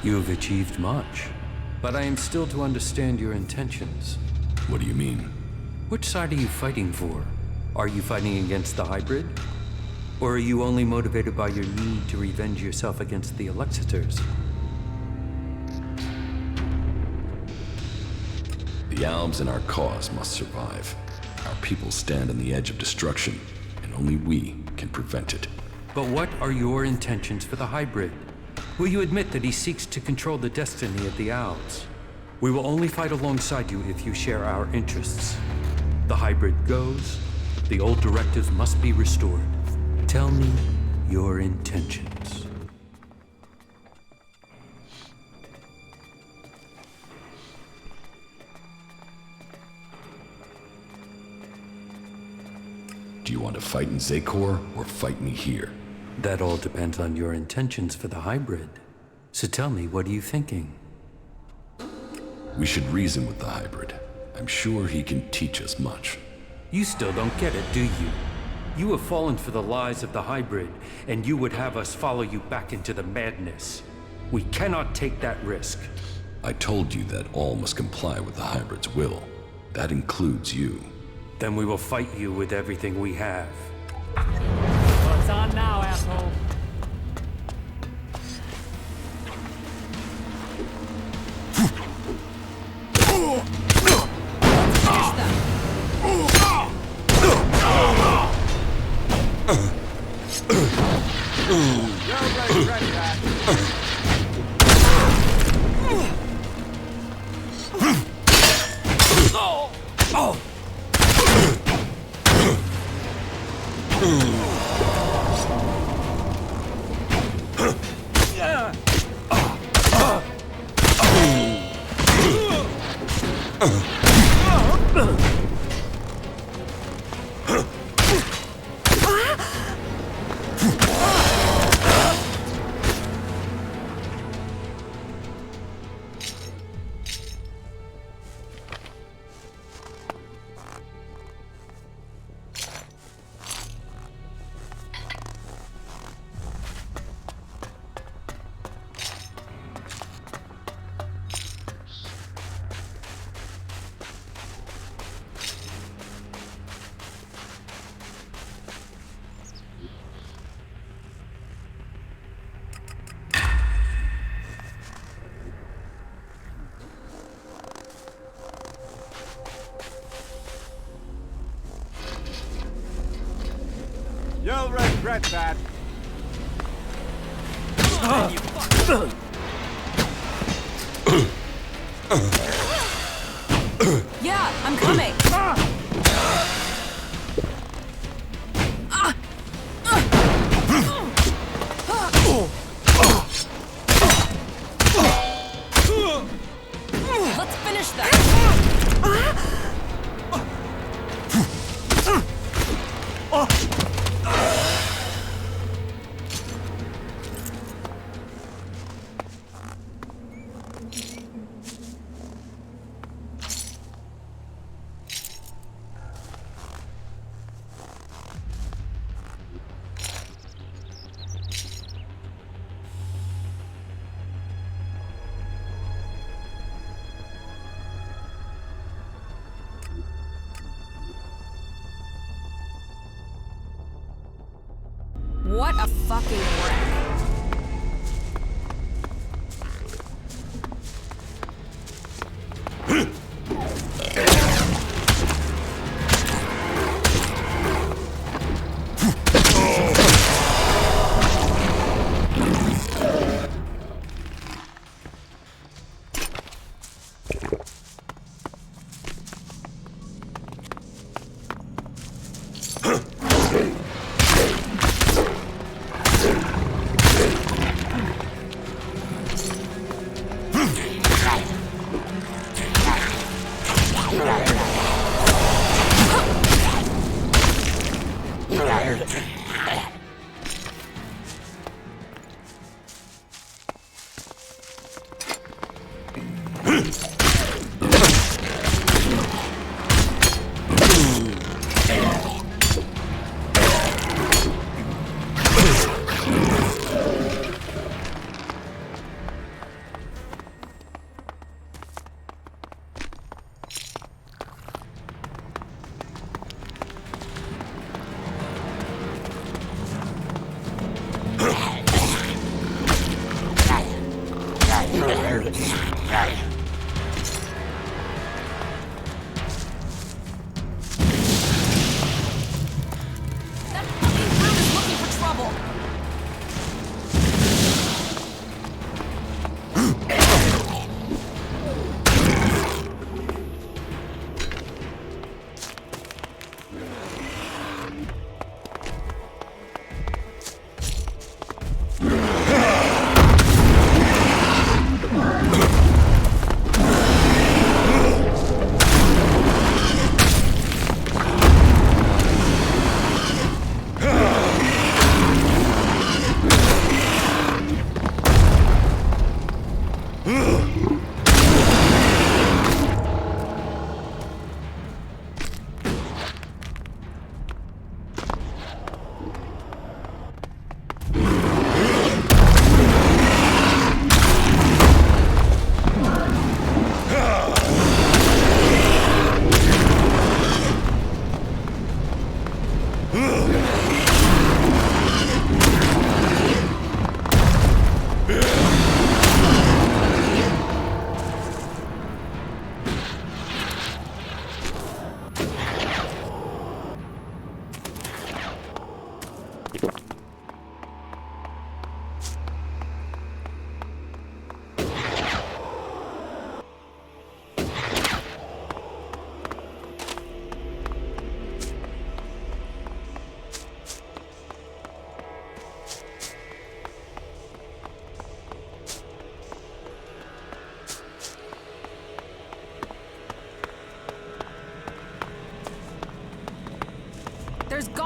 You have achieved much, but I am still to understand your intentions. What do you mean? Which side are you fighting for? Are you fighting against the hybrid? Or are you only motivated by your need to revenge yourself against the Alexiters? The Albs and our cause must survive. Our people stand on the edge of destruction, and only we can prevent it. But what are your intentions for the hybrid? Will you admit that he seeks to control the destiny of the Albs? We will only fight alongside you if you share our interests. The hybrid goes, the old directives must be restored. Tell me your intentions. Do you want to fight in Zakor or fight me here? That all depends on your intentions for the hybrid. So tell me, what are you thinking? We should reason with the hybrid. I'm sure he can teach us much. You still don't get it, do you? You have fallen for the lies of the hybrid, and you would have us follow you back into the madness. We cannot take that risk. I told you that all must comply with the hybrid's will. That includes you. Then we will fight you with everything we have. Well, it's on now, asshole. You'll regret that. Yeah, I'm coming. Let's finish that. What a fucking wreck.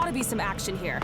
gotta be some action here.